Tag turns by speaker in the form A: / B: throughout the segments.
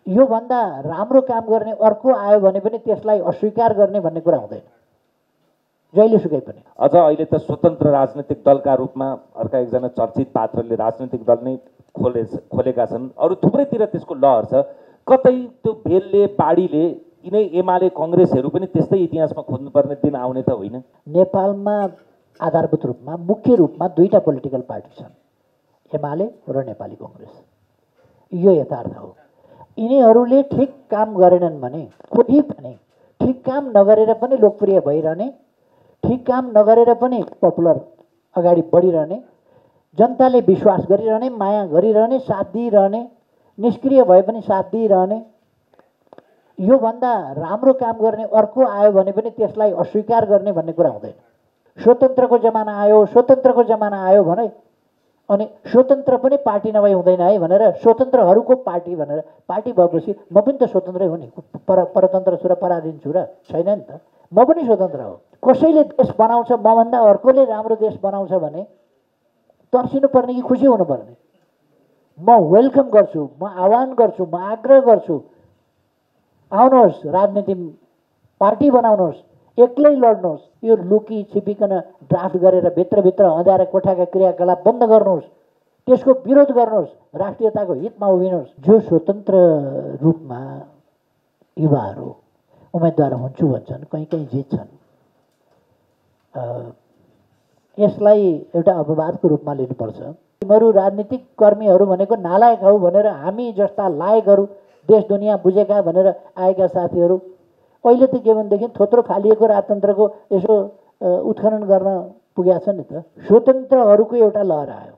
A: योभन्दा राम्रो काम गर्ने अर्को आयो भने पनि त्यसलाई अस्वीकार गर्ने भन्ने कुरा हुँदैन जहिलेसुकै पनि।
B: अझ अहिले त स्वतन्त्र राजनीतिक दलका रूपमा अर्का एकजना चर्चित पात्रले राजनीतिक दल नै खोलेका छन्। अरू थुप्रैतिर त्यसको लहर छ। कतै त्यो भेलले बाढीले यिनै एमाले कङ्ग्रेसहरू पनि त्यस्तै इतिहासमा खोज्नुपर्ने दिन आउने त होइन?
A: नेपालमा आधारभूत रूपमा मुख्य रूपमा दुईटा पोलिटिकल पार्टी छन्, एमाले र नेपाली कङ्ग्रेस। यो यथार्थ हो। यिनीहरूले ठिक काम गरेनन् भने कोही पनि ठिक काम नगरेर पनि लोकप्रिय भइरहने, ठिक काम नगरेर पनि पपुलर अगाडि बढिरहने, जनताले विश्वास गरिरहने, माया गरिरहने, साथ दिइरहने, निष्क्रिय भए पनि साथ दिइरहने, योभन्दा राम्रो काम गर्ने अर्को आयो भने पनि त्यसलाई अस्वीकार गर्ने भन्ने कुरा हुँदैन। स्वतन्त्रको जमाना आयो भने अनि स्वतन्त्र पनि पार्टी नभई हुँदैन है भनेर स्वतन्त्रहरूको पार्टी भनेर पार्टी भएपछि म पनि त स्वतन्त्रै हो नि, परतन्त्र छु र पराधीन छु र छैन नि त, म पनि स्वतन्त्र हो। कसैले देश बनाउँछ मभन्दा अर्कोले राम्रो देश बनाउँछ भने तर्सिनु पर्ने कि खुसी हुनुपर्ने? म वेलकम गर्छु, म आह्वान गर्छु, म आग्रह गर्छु, आउनुहोस् राजनीति पार्टी बनाउनुहोस्, एक्लै लड्नुहोस्, यो लुकी छिपिकन ड्राफ्ट गरेर भित्रभित्र अँध्यारा कोठाका क्रियाकलाप बन्द गर्नुहोस्, त्यसको विरोध गर्नुहोस्, राष्ट्रियताको हितमा उभिनुहोस्। जो स्वतन्त्र रूपमा युवाहरू उम्मेदवार हुन्छु भन्छन्, कहीँ कहीँ जित्छन्, यसलाई एउटा अपवादको रूपमा लिनुपर्छ। तिमीहरू राजनीतिक कर्मीहरू भनेको नालायक हौ भनेर हामी जस्ता लायकहरू देश दुनियाँ बुझेका भनेर आएका साथीहरू अहिले त के भनेदेखि थोत्रो फालिएको राजतन्त्रको यसो उत्खनन गर्न पुगेका छन् नि त। स्वतन्त्रहरूको एउटा लहर आयो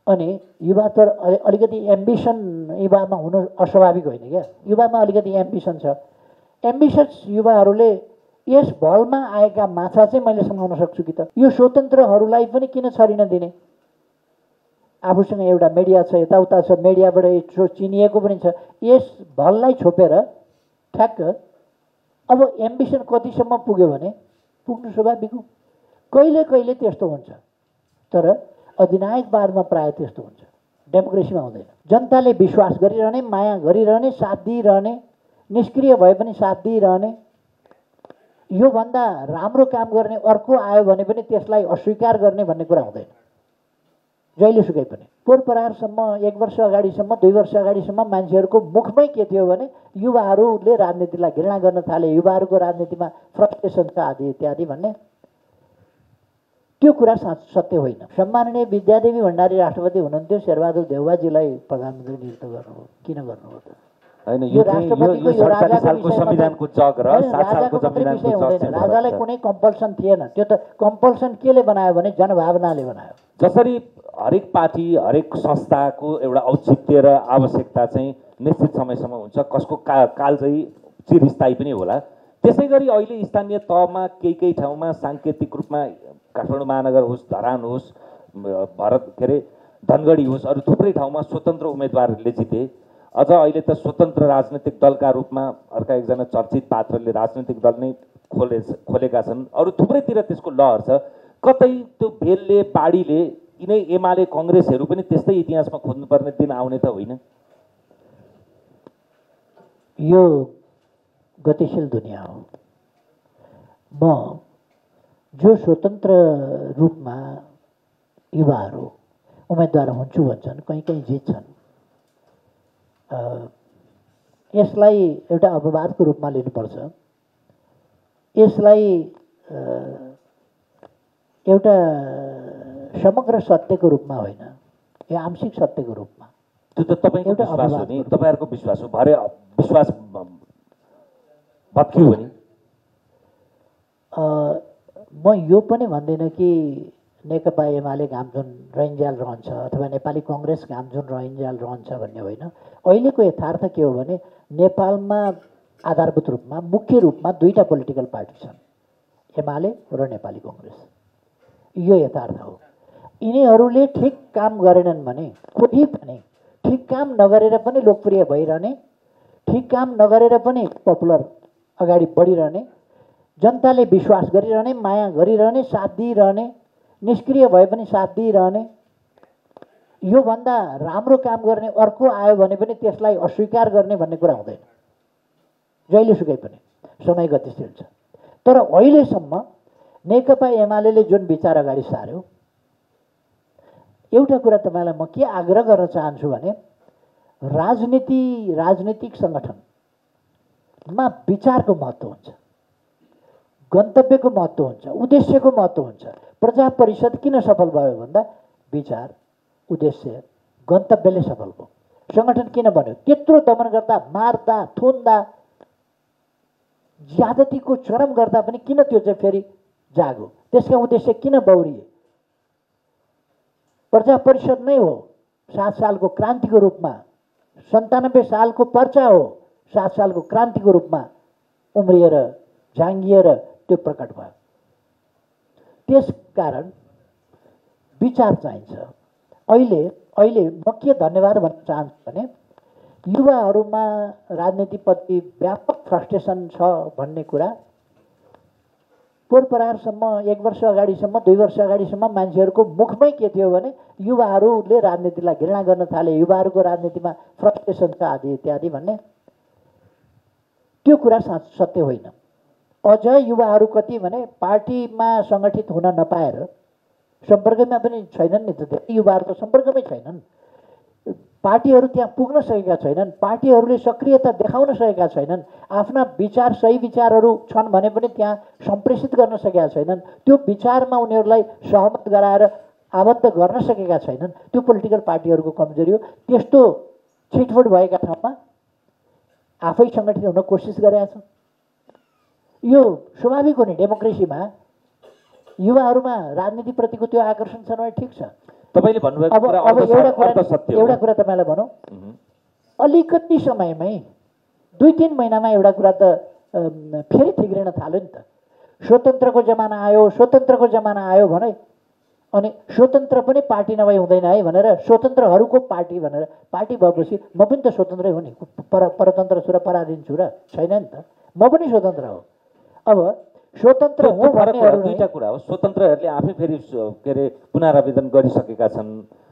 A: अनि युवा त अलिकति एम्बिसन युवामा हुनु अस्वाभाविक होइन क्या, युवामा अलिकति एम्बिसन छ। एम्बिसन्स युवाहरूले यस भलमा आएका माछा चाहिँ मैले समाउन सक्छु कि त, यो स्वतन्त्रहरूलाई पनि किन छरिन दिने? आफूसँग एउटा मिडिया छ, यताउता छ, मिडियाबाट यसो चिनिएको पनि छ, यस भललाई छोपेर ठ्याक्क अब एम्बिसन कतिसम्म पुग्यो भने पुग्नु स्वाभाविक हो। कहिले कहिले त्यस्तो हुन्छ तर अधिनायकवादमा प्रायः त्यस्तो हुन्छ, डेमोक्रेसीमा हुँदैन। जनताले विश्वास गरिरहने, माया गरिरहने, साथ दिइरहने, निष्क्रिय भए पनि साथ दिइरहने, योभन्दा राम्रो काम गर्ने अर्को आयो भने पनि त्यसलाई अस्वीकार गर्ने भन्ने कुरा हुँदैन जहिलेसुकै पनि। पोहोरपरारसम्म 1 वर्ष अगाडिसम्म 2 वर्ष अगाडिसम्म मान्छेहरूको मुखमै के थियो भने युवाहरूले राजनीतिलाई घृणा गर्न थाले, युवाहरूको राजनीतिमा फ्रस्ट्रेसन छ आदि इत्यादि भन्ने, त्यो कुरा सत्य होइन। सम्माननीय विद्यादेवी भण्डारी राष्ट्रपति हुनुहुन्थ्यो, शेरबहादुर देउवाजीलाई प्रधानमन्त्री नियुक्त गर्नुभयो, किन गर्नुभयो त?
B: हैन, यो राष्ट्रपतिको यो 47 सालको संविधानको जग र 7 सालको संविधानको जग चाहिँ
A: राजालाई कुनै कम्पल्सन थिएन। त्यो त कम्पल्सन केले बनायो भने जनभावनाले बनायो।
B: जसरी हरेक पार्टी हरेक संस्थाको एउटा औचित्य र आवश्यकता चाहिँ निश्चित समयसम्म हुन्छ, कसको काल चाहिँ चिरस्थायी पनि होला, त्यसै गरी अहिले स्थानीय तहमा केही ठाउँमा साङ्केतिक रूपमा काठमाडौँ महानगर होस्, धरान होस्, धनगढी होस्, अरू थुप्रै ठाउँमा स्वतन्त्र उम्मेदवारहरूले जिते। अझ अहिले त स्वतन्त्र राजनीतिक दलका रूपमा अर्का एकजना चर्चित पात्रले राजनीतिक दल नै खोलेका छन्। अरू थुप्रैतिर त्यसको लहर छ। कतै त्यो भेलले बाढीले यिनै एमाले कङ्ग्रेसहरू पनि त्यस्तै इतिहासमा खोज्नुपर्ने दिन आउने त होइन?
A: यो गतिशील दुनियाँ हो। म जो स्वतन्त्र रूपमा युवाहरू उम्मेदवार हुन्छु भन्छन्, कहीँ कहीँ जित्छन्, यसलाई एउटा अपवादको रूपमा लिनुपर्छ। यसलाई एउटा समग्र सत्यको रूपमा होइन, यो आंशिक सत्यको रूपमा।
B: त्यो त तपाईँको विश्वास हो नि, तपाईँहरूको विश्वास हो। भरे विश्वास भत्कियो भने
A: म यो पनि भन्दिनँ कि नेकपा एमाले घामझुन रहन्जाल रहन्छ अथवा नेपाली कङ्ग्रेस घामझुन रहन्जाल रहन्छ भन्ने होइन। अहिलेको यथार्थ के हो भने नेपालमा आधारभूत रूपमा मुख्य रूपमा दुईटा पोलिटिकल पार्टी छन्, एमाले र नेपाली कङ्ग्रेस। यो यथार्थ हो। यिनीहरूले ठिक काम गरेनन् भने कोही पनि ठिक काम नगरेर पनि लोकप्रिय भइरहने, ठिक काम नगरेर पनि पपुलर अगाडि बढिरहने, जनताले विश्वास गरिरहने, माया गरिरहने, साथ दिइरहने, निष्क्रिय भए पनि साथ दिइरहने, योभन्दा राम्रो काम गर्ने अर्को आयो भने पनि त्यसलाई अस्वीकार गर्ने भन्ने कुरा हुँदैन, जहिलेसुकै पनि समय गतिशील छ। तर अहिलेसम्म नेकपा एमाले जुन विचार अगाडि सार्यो, एउटा कुरा तपाईँलाई म के आग्रह गर्न चाहन्छु भने राजनीतिक सङ्गठनमा विचारको महत्त्व हुन्छ, गन्तव्यको महत्त्व हुन्छ, उद्देश्यको महत्त्व हुन्छ। प्रजा परिषद किन सफल भयो भन्दा विचार, उद्देश्य, गन्तव्यले सफल भयो। सङ्गठन किन बन्यो? त्यत्रो दमन गर्दा, मार्दा, थुन्दा, ज्यादतीको चरम गर्दा पनि किन त्यो चाहिँ फेरि जाग्यो? त्यसका उद्देश्य किन बौरिए? प्रजा परिषद नै हो 7 सालको क्रान्तिको रूपमा, 97 सालको पर्चा हो 7 सालको क्रान्तिको रूपमा उम्रिएर झाङ्गिएर त्यो प्रकट भयो। त्यसकारण विचार चाहिन्छ। अहिले म के धन्यवाद भन्न चाहन्छु भने युवाहरूमा राजनीतिप्रति व्यापक फ्रस्ट्रेसन छ भन्ने कुरा पोरपरारसम्म 1 वर्ष अगाडिसम्म 2 वर्ष अगाडिसम्म मान्छेहरूको मुखमै के थियो भने युवाहरूले राजनीतिलाई घृणा गर्न थाले, युवाहरूको राजनीतिमा फ्रस्ट्रेसन छ आदि इत्यादि भन्ने। त्यो कुरा सत्य होइन। अझ युवाहरू कति भने पार्टीमा सङ्गठित हुन नपाएर सम्पर्कमा पनि छैनन् नि त, धेरै युवाहरू त सम्पर्कमै छैनन्। पार्टीहरू त्यहाँ पुग्न सकेका छैनन्, पार्टीहरूले सक्रियता देखाउन सकेका छैनन्, आफ्ना विचार सही विचारहरू छन् भने पनि त्यहाँ सम्प्रेषित गर्न सकेका छैनन्, त्यो विचारमा उनीहरूलाई सहमत गराएर आबद्ध गर्न सकेका छैनन्। त्यो पोलिटिकल पार्टीहरूको कमजोरी हो। त्यस्तो छिटफुट भएका ठाउँमा आफै सङ्गठित हुन कोसिस गरेका छन्। यो स्वाभाविक हो नि, डेमोक्रेसीमा युवाहरूमा राजनीतिप्रतिको त्यो आकर्षण छ भने ठिक छ।
B: तपाईँले भन्नुभएको कुरा
A: एउटा कुरा तपाईँलाई भनौँ, अलिकति समयमै 2-3 महिनामा एउटा कुरा त फेरि ठिक्रिन थाल्यो नि त। स्वतन्त्रको जमाना आयो भने अनि स्वतन्त्र पनि पार्टी नभई हुँदैन है भनेर स्वतन्त्रहरूको पार्टी भनेर पार्टी भएपछि म पनि त स्वतन्त्रै हो नि, परतन्त्र छु र पराधीन छु र छैन नि त, म पनि स्वतन्त्र हो। अब स्वतन्त्र हो भन्नेहरू
B: दुईटा कुरा हो। स्वतन्त्रहरूले आफै फेरि के अरे पुनरावेदन गरिसकेका छन्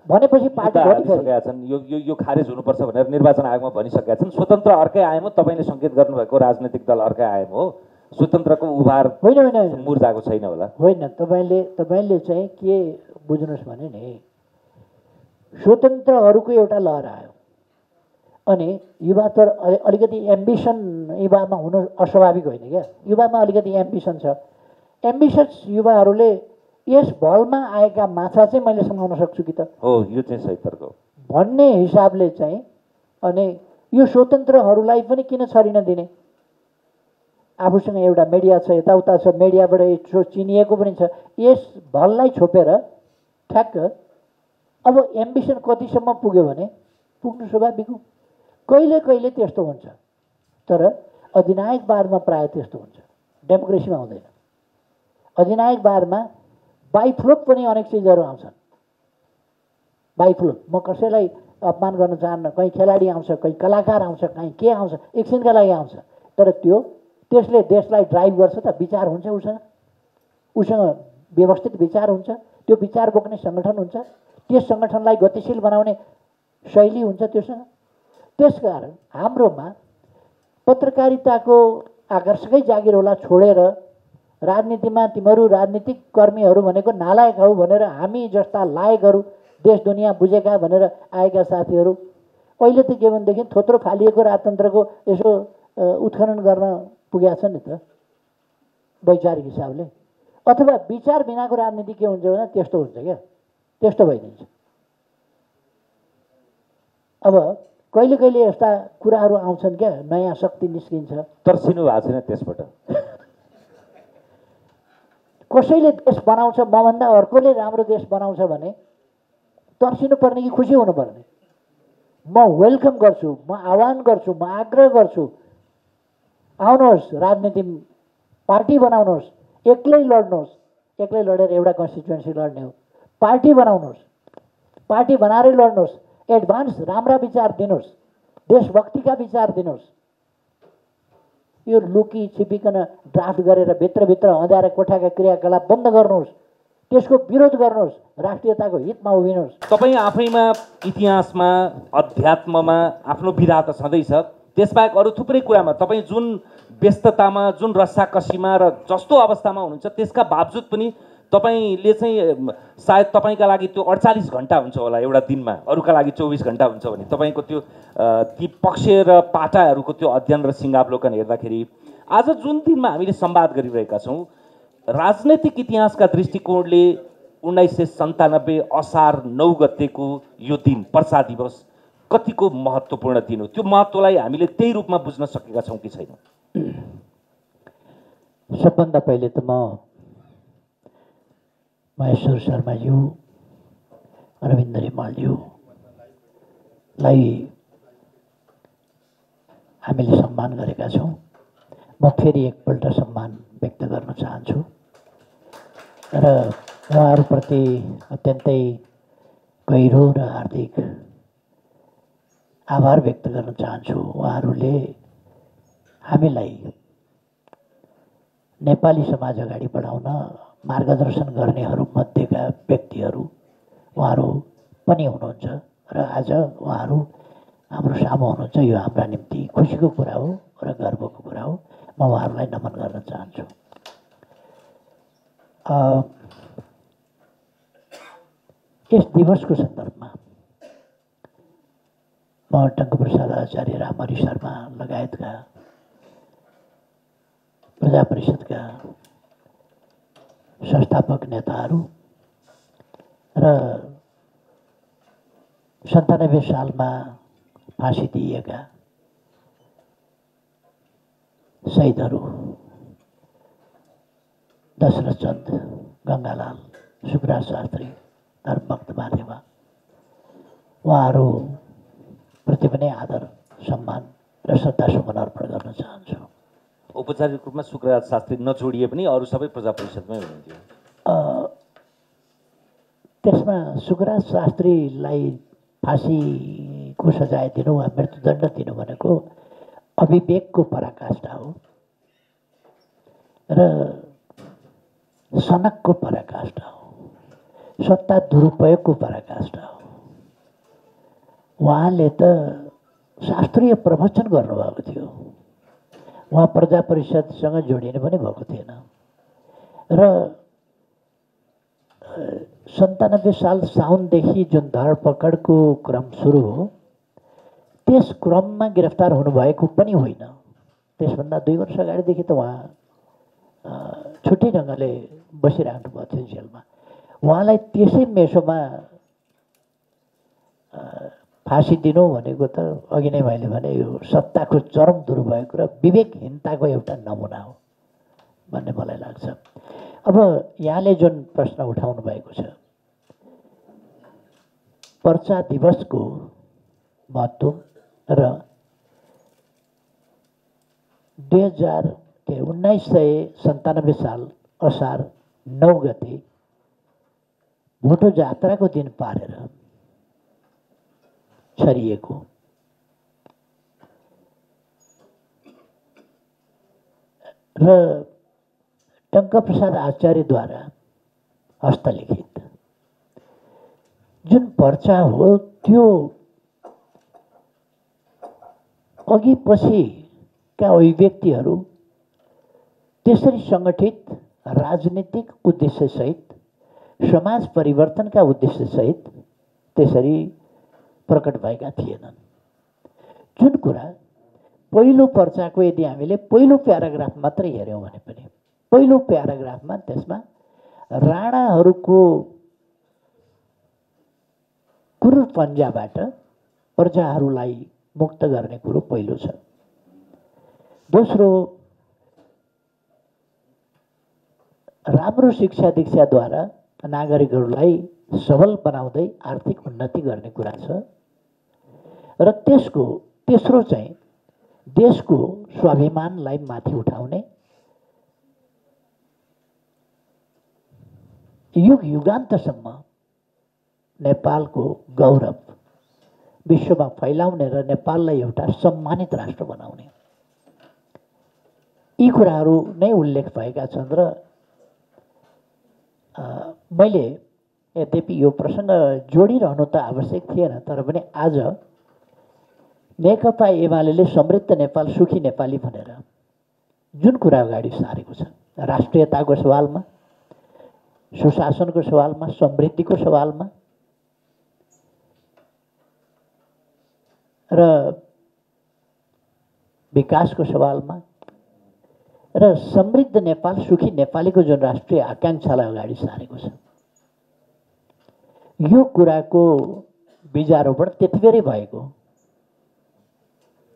A: भनेपछि पार्टी
B: भनिसकेका छन्, यो खारेज हुनुपर्छ भनेर निर्वाचन आयोगमा भनिसकेका छन्। स्वतन्त्र अर्कै आयाम हो, तपाईँले सङ्केत गर्नुभएको राजनैतिक दल अर्कै आयाम हो। स्वतन्त्रको उभार
A: होइन
B: मुर्जाको छैन होला।
A: होइन, तपाईँले चाहिँ के बुझ्नुहोस् भने नि, स्वतन्त्रहरूको एउटा लहर आयो अनि युवा त अलिकति एम्बिसन युवामा हुनु अस्वाभाविक होइन क्या। युवामा अलिकति एम्बिसन छ। एम्बिसस युवाहरूले यस भलमा आएका माछा चाहिँ मैले समाउन सक्छु कि त
B: हो, यो चाहिँ सही तर्क हो
A: भन्ने हिसाबले चाहिँ अनि यो स्वतन्त्रहरूलाई पनि किन छरिन दिने? आफूसँग एउटा मिडिया छ, यताउता छ, मिडियाबाट यसो चिनिएको पनि छ, यस भललाई छोपेर ठ्याक्क अब एम्बिसन कतिसम्म पुग्यो भने पुग्नु स्वाभाविक हो। कहिले कहिले त्यस्तो हुन्छ, तर अधिनायकवादमा प्रायः त्यस्तो हुन्छ, डेमोक्रेसीमा हुँदैन। अधिनायकवादमा बाइफ्लोक पनि अनेक चिजहरू आउँछन्। बाइफ्लोक, म कसैलाई अपमान गर्न चाहन्न, कहीँ खेलाडी आउँछ, कहीँ कलाकार आउँछ, कहीँ के आउँछ, एकछिनका लागि आउँछ, तर त्यसले देशलाई ड्राइभ गर्छ त? विचार हुन्छ उसँग व्यवस्थित विचार हुन्छ, त्यो विचार बोक्ने सङ्गठन हुन्छ, त्यस सङ्गठनलाई गतिशील बनाउने शैली हुन्छ त्योसँग। त्यसकारण हाम्रोमा पत्रकारिताको आकर्षकै जागिर होला छोडेर राजनीतिमा तिमीहरू राजनीतिक कर्मीहरू भनेको नालायक हौ भनेर हामी जस्ता लायकहरू देश दुनियाँ बुझेका भनेर आएका साथीहरू अहिले त के भनेदेखि थोत्रो फालिएको राजतन्त्रको यसो उत्खनन गर्न पुगेका छन् नि त वैचारिक हिसाबले। अथवा विचार बिनाको राजनीति के हुन्छ भने त्यस्तो हुन्छ क्या, त्यस्तो भइदिन्छ। अब कहिले कहिले यस्ता कुराहरू आउँछन् क्या, नयाँ शक्ति निस्किन्छ।
B: तर्सिनु भएको छैन त्यसबाट?
A: कसैले देश बनाउँछ मभन्दा अर्कोले राम्रो देश बनाउँछ भने तर्सिनु पर्ने कि खुसी हुनुपर्ने? म वेलकम गर्छु, म आह्वान गर्छु, म आग्रह गर्छु, आउनुहोस् राजनीति पार्टी बनाउनुहोस्, एक्लै लड्नुहोस्, एक्लै लडेर एउटा कन्स्टिट्युएन्सी लड्ने हो, पार्टी बनाउनुहोस्, पार्टी बनाएरै लड्नुहोस्, एडभान्स राम्रा विचार दिनुहोस्, देशभक्तिका विचार दिनुहोस्। यो लुकी छिपिकन ड्राफ्ट गरेर भित्रभित्र अँध्यारा कोठाका क्रियाकलाप बन्द गर्नुहोस्, त्यसको विरोध गर्नुहोस्, राष्ट्रियताको हितमा उभिनुहोस्।
B: तपाईँ आफैमा इतिहासमा अध्यात्ममा आफ्नो विधा त छँदैछ, त्यसबाहेक अरू थुप्रै कुरामा तपाईँ जुन व्यस्ततामा जुन रस्साकसीमा र जस्तो अवस्थामा हुनुहुन्छ त्यसका बावजुद पनि तपाईँले चाहिँ सायद तपाईँका लागि त्यो 48 घन्टा हुन्छ होला एउटा दिनमा, अरूका लागि 24 घन्टा हुन्छ भने तपाईँको त्यो ती पक्ष र पाटाहरूको त्यो अध्ययन र सिङ्गावलोकन हेर्दाखेरि आज जुन दिनमा हामीले संवाद गरिरहेका छौँ, राजनैतिक इतिहासका दृष्टिकोणले 1997 असार 9 गतेको यो दिन पर्सा दिवस कतिको महत्त्वपूर्ण दिन हो? त्यो महत्त्वलाई हामीले त्यही रूपमा बुझ्न सकेका छौँ कि छैनौँ?
A: सबभन्दा पहिले त म महेश्वर शर्माज्यू, अरविन्द रिमालज्यूलाई हामीले सम्मान गरेका छौँ। म फेरि एकपल्ट सम्मान व्यक्त गर्न चाहन्छु र उहाँहरूप्रति अत्यन्तै गहिरो र हार्दिक आभार व्यक्त गर्न चाहन्छु। उहाँहरूले हामीलाई नेपाली समाज अगाडि बढाउन मार्गदर्शन गर्नेहरू मध्येका व्यक्तिहरू उहाँहरू पनि हुनुहुन्छ र आज उहाँहरू हाम्रो सामु हुनुहुन्छ। यो हाम्रा निम्ति खुसीको कुरा हो र गर्वको कुरा हो। म उहाँहरूलाई नमन गर्न चाहन्छु। यस दिवसको सन्दर्भमा म टङ्कप्रसाद आचार्य, रामहरि शर्मा लगायतका प्रजा परिषदका संस्थापक नेताहरू र 97 सालमा फाँसी दिइएका शहीदहरू दशरथ चन्द, गङ्गालाल, सुखराज शास्त्री, धर्मभक्त माध्यमा उहाँहरूप्रति पनि आदर, सम्मान र श्रद्धासुमन अर्पण गर्न चाहन्छु।
B: औपचारिक रूपमा सुखराज शास्त्री नछोडिए पनि अरू सबै प्रजा परिषदमै हुनुहुन्थ्यो।
A: त्यसमा सुखराज शास्त्रीलाई फाँसीको सजाय दिनु वा मृत्युदण्ड दिनु भनेको अविवेकको पराकाष्ठा हो र सनकको पराकाष्ठा हो, सत्ता दुरुपयोगको पराकाष्ठा हो। उहाँले त शास्त्रीय प्रवचन गर्नुभएको थियो। उहाँ प्रजा परिषदसँग जोडिनु पनि भएको थिएन र 97 साल साउनदेखि जुन धरपकडको क्रम सुरु हो त्यस क्रममा गिरफ्तार हुनुभएको पनि होइन। त्यसभन्दा 2 वर्ष अगाडिदेखि त उहाँ छुट्टै ढङ्गले बसिराख्नु भएको थियो जेलमा। उहाँलाई त्यसै मेसोमा फाँसी दिनु भनेको त अघि नै मैले भने यो सत्ताको चरम दुरुपयोग र विवेकहीनताको एउटा नमुना हो भन्ने मलाई लाग्छ। अब यहाँले जुन प्रश्न उठाउनु भएको छ, पर्चा दिवसको महत्त्व र 1997 साल असार 9 गते भोटो जात्राको दिन पारेर छरिएको र टङ्कप्रसाद आचार्यद्वारा हस्तलिखित जुन पर्चा हो त्यो अघि पछिका अभिव्यक्तिहरू त्यसरी सङ्गठित राजनीतिक उद्देश्यसहित, समाज परिवर्तनका उद्देश्यसहित त्यसरी प्रकट भएका थिएनन्। जुन कुरा पहिलो पर्चाको यदि हामीले पहिलो प्याराग्राफ मात्रै हेऱ्यौँ भने पनि पहिलो प्याराग्राफमा त्यसमा राणाहरूको क्रूर पन्जाबाट प्रजाहरूलाई मुक्त गर्ने कुरो पहिलो छ। दोस्रो, राम्रो शिक्षा दीक्षाद्वारा नागरिकहरूलाई सबल बनाउँदै आर्थिक उन्नति गर्ने कुरा छ र तेस्रो चाहिँ देशको स्वाभिमानलाई माथि उठाउने, युग युगान्तसम्म नेपालको गौरव विश्वमा फैलाउने र नेपाललाई एउटा सम्मानित राष्ट्र बनाउने, यी कुराहरू नै उल्लेख भएका छन् र मैले यद्यपि यो प्रसङ्ग जोडिरहनु त आवश्यक थिएन, तर पनि आज नेकपा एमाले समृद्ध नेपाल सुखी नेपाली भनेर जुन कुरा अगाडि सारेको छ, राष्ट्रियताको सवालमा, सुशासनको सवालमा, समृद्धिको सवालमा र विकासको सवालमा र समृद्ध नेपाल सुखी नेपालीको जुन राष्ट्रिय आकाङ्क्षालाई अगाडि सारेको छ, यो कुराको बीजारोपण त्यतिबेरै भएको।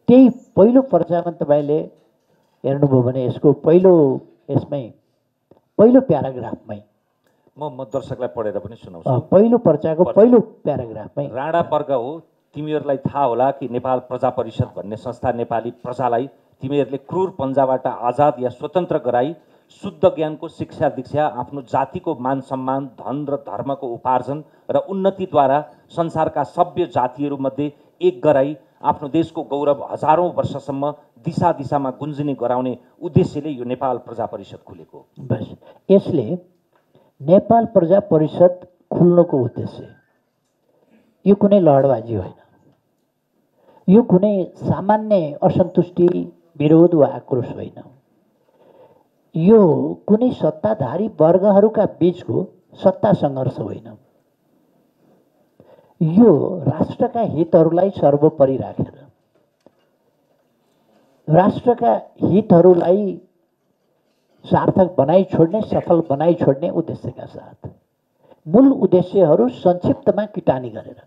A: त्यही पहिलो पर्चामा तपाईँले हेर्नुभयो भने यसको पहिलो प्याराग्राफमै
B: म दर्शकलाई पढेर पनि सुनाउँछु।
A: पहिलो पर्चाको पहिलो प्याराग्राफमै
B: राणा वर्ग हो, तिमीहरूलाई थाहा होला कि नेपाल प्रजा परिषद भन्ने संस्था नेपाली प्रजालाई तिमीहरूले क्रूर पन्जाबाट आजाद या स्वतन्त्र गराई शुद्ध ज्ञानको शिक्षा दीक्षा, आफ्नो जातिको मान सम्मान, धन र धर्मको उपार्जन र उन्नतिद्वारा संसारका सभ्य जातिहरूमध्ये एक गराई आफ्नो देशको गौरव हजारौँ वर्षसम्म दिशा दिशामा गुन्जिने गराउने उद्देश्यले यो नेपाल प्रजा परिषद खुलेको।
A: बस यसले नेपाल प्रजा परिषद खुल्नुको उद्देश्य यो कुनै लडबाजी होइन, यो कुनै सामान्य असन्तुष्टि, विरोध वा आक्रोश होइन, यो कुनै सत्ताधारी वर्गहरूका बीचको सत्ता सङ्घर्ष होइन। यो राष्ट्रका हितहरूलाई सर्वोपरि राखेर, राष्ट्रका हितहरूलाई सार्थक बनाइ छोड्ने, सफल बनाइ छोड्ने उद्देश्यका साथ मूल उद्देश्यहरू संक्षिप्तमा किटानी गरेर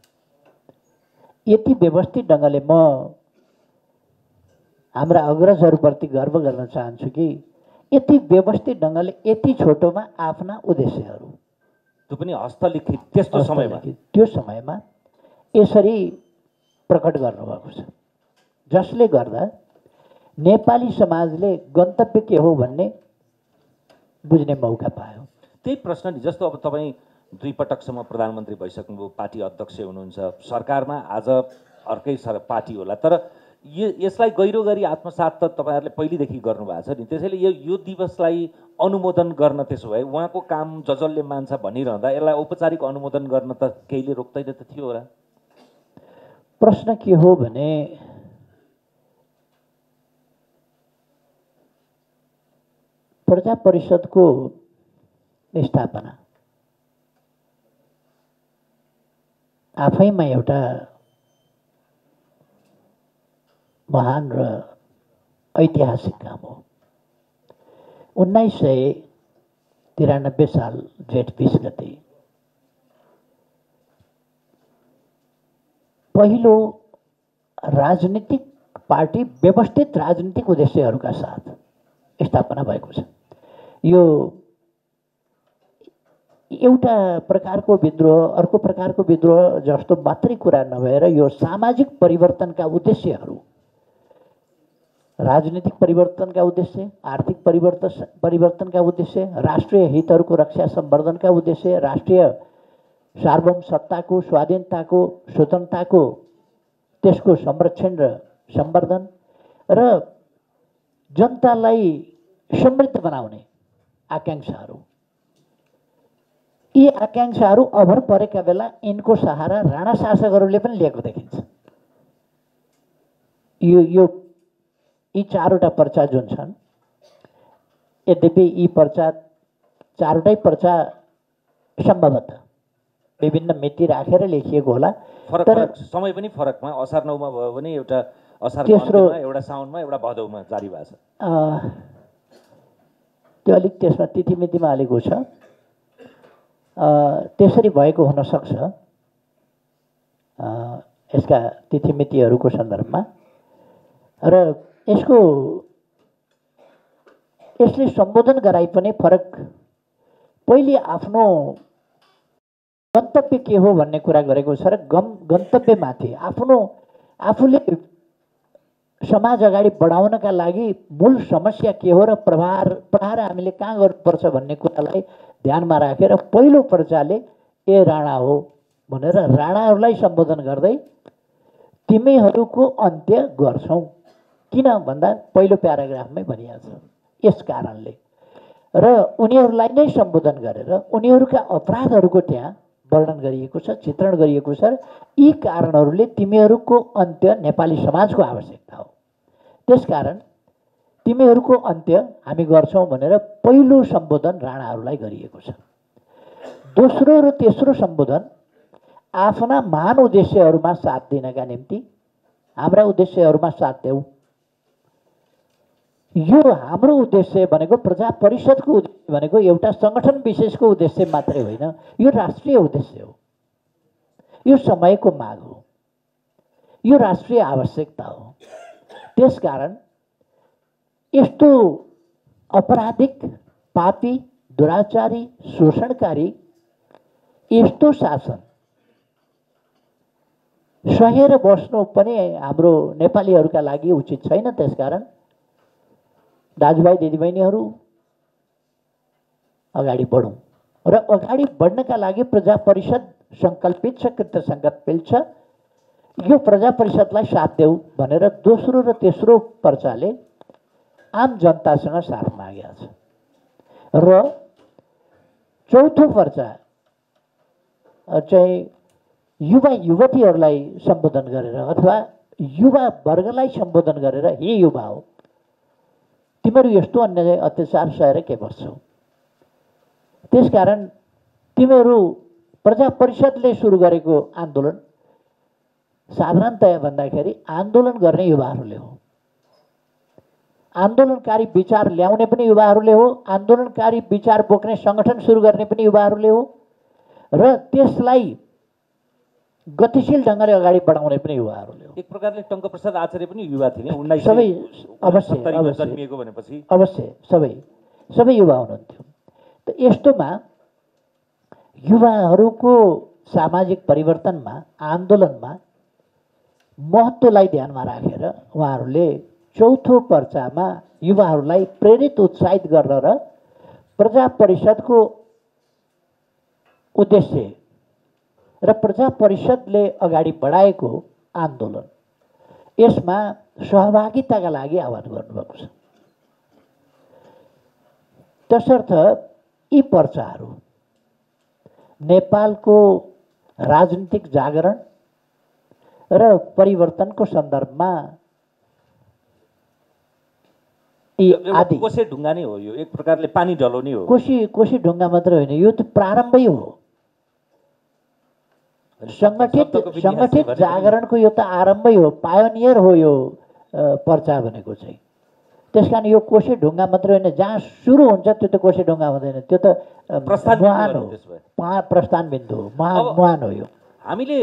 A: यति व्यवस्थित ढङ्गले म हाम्रा अग्रजहरूप्रति गर्व गर्न चाहन्छु कि यति व्यवस्थित ढङ्गले यति छोटोमा आफ्ना उद्देश्यहरू,
B: त्यो पनि हस्तलिखित त्यस्तो समयमा,
A: त्यो समयमा यसरी प्रकट गर्नुभएको छ, जसले गर्दा नेपाली समाजले गन्तव्य के हो भन्ने बुझ्ने मौका पायो।
B: त्यही प्रश्न नि, जस्तो अब तपाईँ 2 पटकसम्म प्रधानमन्त्री भइसक्नुभयो, पार्टी अध्यक्ष हुनुहुन्छ, सरकारमा आज अर्कै पार्टी होला, तर यसलाई गहिरो गरी आत्मसात त तपाईँहरूले पहिलेदेखि गर्नुभएको छ नि। त्यसैले यो दिवसलाई अनुमोदन गर्न, त्यसो भए उहाँको काम जसले मान्छ भनिरहँदा यसलाई औपचारिक अनुमोदन गर्न त केहीले रोक्दैन त थियो होला।
A: प्रश्न के हो भने प्रजा परिषदको स्थापना आफैमा एउटा महान र ऐतिहासिक काम हो। 1993 साल जेठ 20 गते पहिलो राजनीतिक पार्टी व्यवस्थित राजनीतिक उद्देश्यहरूका साथ स्थापना भएको छ। यो एउटा प्रकारको विद्रोह, अर्को प्रकारको विद्रोह जस्तो मात्रै कुरा नभएर यो सामाजिक परिवर्तनका उद्देश्यहरू, राजनीतिक परिवर्तनका उद्देश्य, आर्थिक परिवर्तनका उद्देश्य, राष्ट्रिय हितहरूको रक्षा सम्वर्धनका उद्देश्य, राष्ट्रिय सार्वभौम सत्ताको, स्वाधीनताको, स्वतन्त्रताको त्यसको संरक्षण र सम्वर्धन र जनतालाई समृद्ध बनाउने आकाङ्क्षाहरू, यी आकाङ्क्षाहरू अभर परेका बेला यिनको सहारा राणा शासकहरूले पनि लिएको देखिन्छ। यी चारवटा पर्चा जुन छन्, यद्यपि यी पर्चा चारवटै पर्चा सम्भवतः विभिन्न मिति राखेर लेखिएको होला,
B: तर समय पनि फरकमा, असार 9 मा भयो भने एउटा असार 15 मा, एउटा साउनमा, एउटा भदौमा जारी भएको छ।
A: त्यो अलिक त्यसमा तिथिमितिमा हालेको छ, त्यसरी भएको हुनसक्छ यसका तिथिमितिहरूको सन्दर्भमा। र यसले सम्बोधन गराइ पनि फरक, पहिले आफ्नो गन्तव्य के हो भन्ने कुरा गरेको छ र गन्तव्यमाथि आफूले समाज अगाडि बढाउनका लागि मूल समस्या के हो र प्रहार हामीले कहाँ गर्नुपर्छ भन्ने कुरालाई ध्यानमा राखेर पहिलो पर्चाले ए राणा हो भनेर राणाहरूलाई सम्बोधन गर्दै तिमीहरूको अन्त्य गर्छौँ, किन भन्दा पहिलो प्याराग्राफमै भनिएको छ। यस कारणले र उनीहरूलाई नै सम्बोधन गरेर उनीहरूका अपराधहरूको त्यहाँ वर्णन गरिएको छ, चित्रण गरिएको छ। यी कारणहरूले तिमीहरूको अन्त्य नेपाली समाजको आवश्यकता हो, त्यसकारण तिमीहरूको अन्त्य हामी गर्छौँ भनेर पहिलो सम्बोधन राणाहरूलाई गरिएको छ। दोस्रो र तेस्रो सम्बोधन आफ्ना महान उद्देश्यहरूमा साथ दिनका निम्ति हाम्रा उद्देश्यहरूमा साथ देऊ। यो हाम्रो उद्देश्य भनेको प्रजा परिषदको उद्देश्य भनेको एउटा सङ्गठन विशेषको उद्देश्य मात्रै होइन, यो राष्ट्रिय उद्देश्य हो, यो समयको माग हो, यो राष्ट्रिय आवश्यकता हो। त्यसकारण यस्तो अपराधिक, पापी, दुराचारी, शोषणकारी यस्तो शासन सहेर बस्नु पनि हाम्रो नेपालीहरूका लागि उचित छैन। त्यसकारण दाजुभाइ दिदीबहिनीहरू अगाडि बढौँ र अगाडि बढ्नका लागि प्रजा परिषद सङ्कल्पित छ, कृतसङ्कल्पित छ। यो प्रजा परिषदलाई साथ देऊ भनेर दोस्रो र तेस्रो पर्चाले आम जनतासँग साथ मागेको छ। र चौथो पर्चा चाहिँ युवा युवतीहरूलाई सम्बोधन गरेर अथवा युवा वर्गलाई सम्बोधन गरेर, हे युवा हो, तिमीहरू यस्तो अन्याय अत्याचार सहेर के बस्छौ? त्यसकारण तिमीहरू प्रजा परिषदले सुरु गरेको आन्दोलन साधारणतया भन्दाखेरि आन्दोलन गर्ने युवाहरूले हो, आन्दोलनकारी विचार ल्याउने पनि युवाहरूले हो, आन्दोलनकारी विचार बोक्ने सङ्गठन सुरु गर्ने पनि युवाहरूले हो, र त्यसलाई गतिशील ढङ्गले अगाडि बढाउने पनि युवाहरूले हो।
B: एक प्रकारले टङ्कप्रसाद आचार्य पनि युवा थिए,
A: सबै अवश्य
B: जन्मिएको भनेपछि
A: अवश्य सबै युवा हुनुहुन्थ्यो। त यस्तोमा युवाहरूको सामाजिक परिवर्तनमा, आन्दोलनमा महत्त्वलाई ध्यानमा राखेर उहाँहरूले चौथो पर्चामा युवाहरूलाई प्रेरित, उत्साहित गर्न र प्रजा परिषदको उद्देश्य र प्रजा परिषदले अगाडि बढाएको आन्दोलन, यसमा सहभागिताका लागि आह्वान गर्नुभएको छ। तसर्थ यी पर्चाहरू नेपालको राजनीतिक जागरण र परिवर्तनको सन्दर्भमा आदि
B: कोसे ढुङ्गा नै हो। यो एक प्रकारले पानी ढलाउने हो।
A: कोशी ढुङ्गा मात्र होइन, यो त प्रारम्भै हो। सङ्गठित जागरणको यो त आरम्भै हो, पायोनियर हो यो पर्चा भनेको चाहिँ। त्यसकारण यो कोसे ढुङ्गा मात्र होइन, जहाँ सुरु हुन्छ त्यो त कोसे ढुङ्गा हुँदैन, त्यो त मुहान हो, प्रस्थान बिन्दु हो, मुहान हो। यो
B: हामीले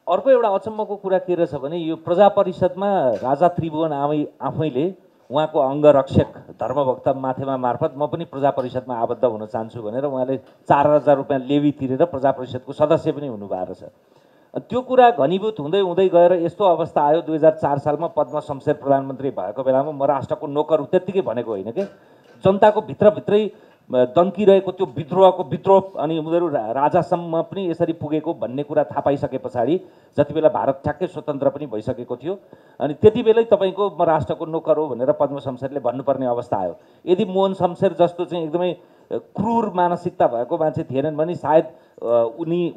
B: अर्को एउटा अचम्मको कुरा के रहेछ भने यो प्रजा परिषदमा राजा त्रिभुवन आफैले उहाँको अङ्गरक्षक धर्मभक्त माथेमा मार्फत म पनि प्रजा परिषदमा आबद्ध हुन चाहन्छु भनेर उहाँले 4000 रुपियाँ लेवी तिरेर प्रजा परिषदको सदस्य पनि हुनुभएको रहेछ। त्यो कुरा घनीभूत हुँदै हुँदै गएर यस्तो अवस्था आयो 2004 सालमा पद्म शमशेर प्रधानमन्त्री भएको बेलामा म राष्ट्रको नोकर हुँ, त्यत्तिकै भनेको होइन कि जनताको भित्रभित्रै दन्किरहेको त्यो विद्रोह अनि उनीहरू राजासम्म पनि यसरी पुगेको भन्ने कुरा थाहा पाइसके पछाडि जति बेला भारत ठ्याक्कै स्वतन्त्र पनि भइसकेको थियो अनि त्यति बेलै तपाईँको म राष्ट्रको नोकर हो भनेर पद्म शमशेरले भन्नुपर्ने अवस्था आयो। यदि मोहन शमशेर जस्तो चाहिँ एकदमै क्रूर मानसिकता भएको मान्छे थिएनन् भने सायद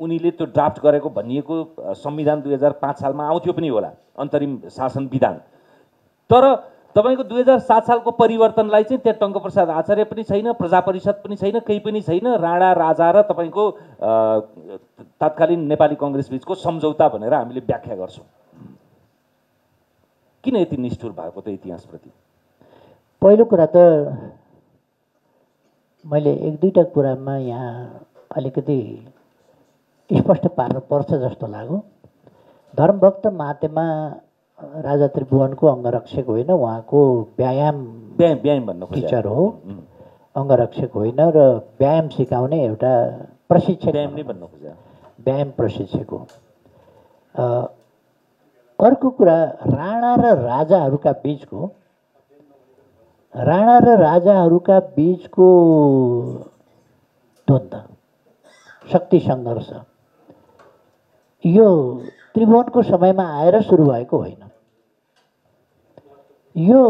B: उनीले त्यो ड्राफ्ट गरेको भनिएको संविधान 2005 सालमा आउँथ्यो पनि होला, अन्तरिम शासन विधान। तर तपाईँको 2007 सालको परिवर्तनलाई चाहिँ त्यहाँ टङ्कप्रसाद आचार्य पनि छैन, प्रजा परिषद पनि छैन, केही पनि छैन, राणा राजा र तपाईँको तत्कालीन नेपाली कङ्ग्रेस बिचको सम्झौता भनेर हामीले व्याख्या गर्छौँ। किन यति निष्ठुर भएको त इतिहासप्रति?
A: पहिलो कुरा त मैले एक दुईवटा कुरामा यहाँ अलिकति स्पष्ट पार्नु पर्छ जस्तो लाग्यो। धर्मभक्त मातेमा राजा त्रिभुवनको अङ्गरक्षक होइन, उहाँको व्यायाम
B: भन्नु
A: टिचर हो, अङ्गरक्षक होइन र व्यायाम सिकाउने एउटा प्रशिक्षक, व्यायाम प्रशिक्षक हो। अर्को कुरा राणा र राजाहरूका बिचको द्वन्द्व, शक्ति सङ्घर्ष यो त्रिभुवनको समयमा आएर सुरु भएको होइन। यो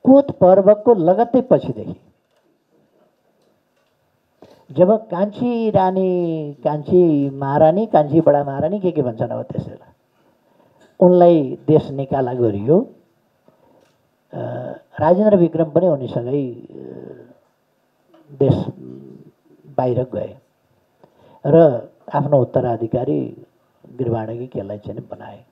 A: कोत पर्वको लगत्तै पछिदेखि जब कान्छी रानी, कान्छी महारानी, कान्छी बडा महारानी के भन्छन् अब त्यसैलाई, उनलाई देश निकाला गरियो। राजेन्द्र विक्रम पनि उनीसँगै देश बाहिर गए र आफ्नो उत्तराधिकारी गिरवाणकी केलाई चाहिँ बनाए।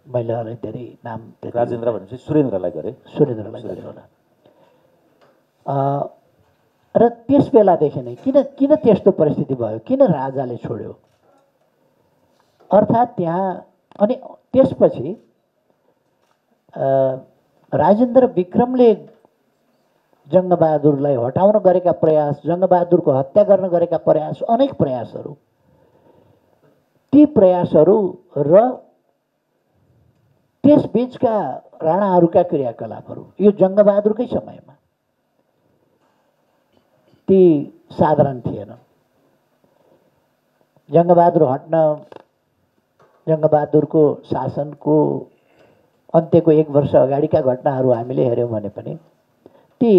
A: मैले अलि धेरै नाम
B: राजेन्द्र भनेपछि सुरेन्द्रलाई गरे,
A: सुरेन्द्रलाई गरे होला। र त्यस बेलादेखि नै किन त्यस्तो परिस्थिति भयो, किन राजाले छोड्यो अर्थात् त्यहाँ। अनि त्यसपछि राजेन्द्र विक्रमले जङ्गबहादुरलाई हटाउन गरेका प्रयास, जङ्गबहादुरको हत्या गर्न गरेका प्रयास, अनेक प्रयासहरू, ती प्रयासहरू र त्यसबीचका राणाहरूका क्रियाकलापहरू यो जङ्गबहादुरकै समयमा ती साधारण थिएन। जङ्गबहादुर हट्न, जङ्गबहादुरको शासनको अन्त्यको 1 वर्ष अगाडिका घटनाहरू हामीले हेऱ्यौँ भने पनि ती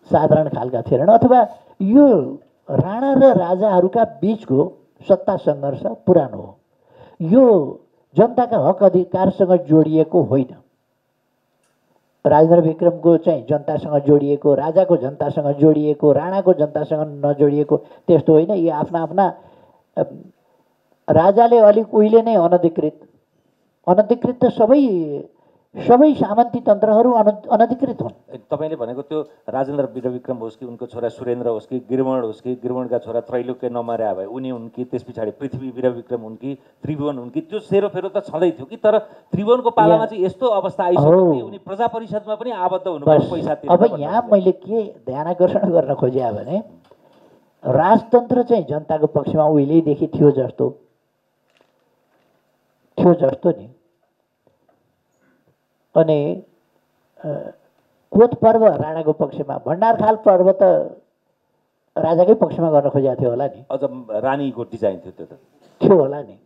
A: साधारण खालका थिएनन्। अथवा यो राणा र राजाहरूका बीचको सत्ता सङ्घर्ष पुरानो हो, यो जनताका हक अधिकारसँग जोडिएको होइन। राजेन्द्र विक्रमको चाहिँ जनतासँग जोडिएको, राजाको जनतासँग जोडिएको, राणाको जनतासँग नजोडिएको त्यस्तो होइन। यी आफ्ना आफ्ना राजाले अलिक उहिले नै अनधिकृत त सबै सामन्ती तन्त्रहरू अनधिकृत हुन्।
B: तपाईँले भनेको त्यो राजेन्द्र विक्रम होस् कि उनको छोरा सुरेन्द्र होस् कि गिरवण होस् कि गिरवणका छोरा त्रैलोक्य नमर्या भए उनी हुन् कि त्यस पछाडि पृथ्वी विक्रम हुन् कि त्रिभुवन हुन् कि त्यो सेरोफेरो त छँदै थियो कि। तर त्रिभुवनको पालामा चाहिँ यस्तो अवस्था आइसक्यो कि उनी प्रजा परिषदमा पनि आबद्ध हुनुभयो पैसा तिरेर।
A: अब यहाँ मैले के ध्यानाकर्षण गर्न खोजेँ भने राजतन्त्र चाहिँ जनताको पक्षमा उहिलेदेखि थियो जस्तो नि। अनि कोत पर्व राणाको पक्षमा, भण्डारखाल पर्व त राजाकै पक्षमा गर्न खोजेको थियो होला नि।
B: अझ रानीको डिजाइन थियो त्यो त
A: थियो होला नि।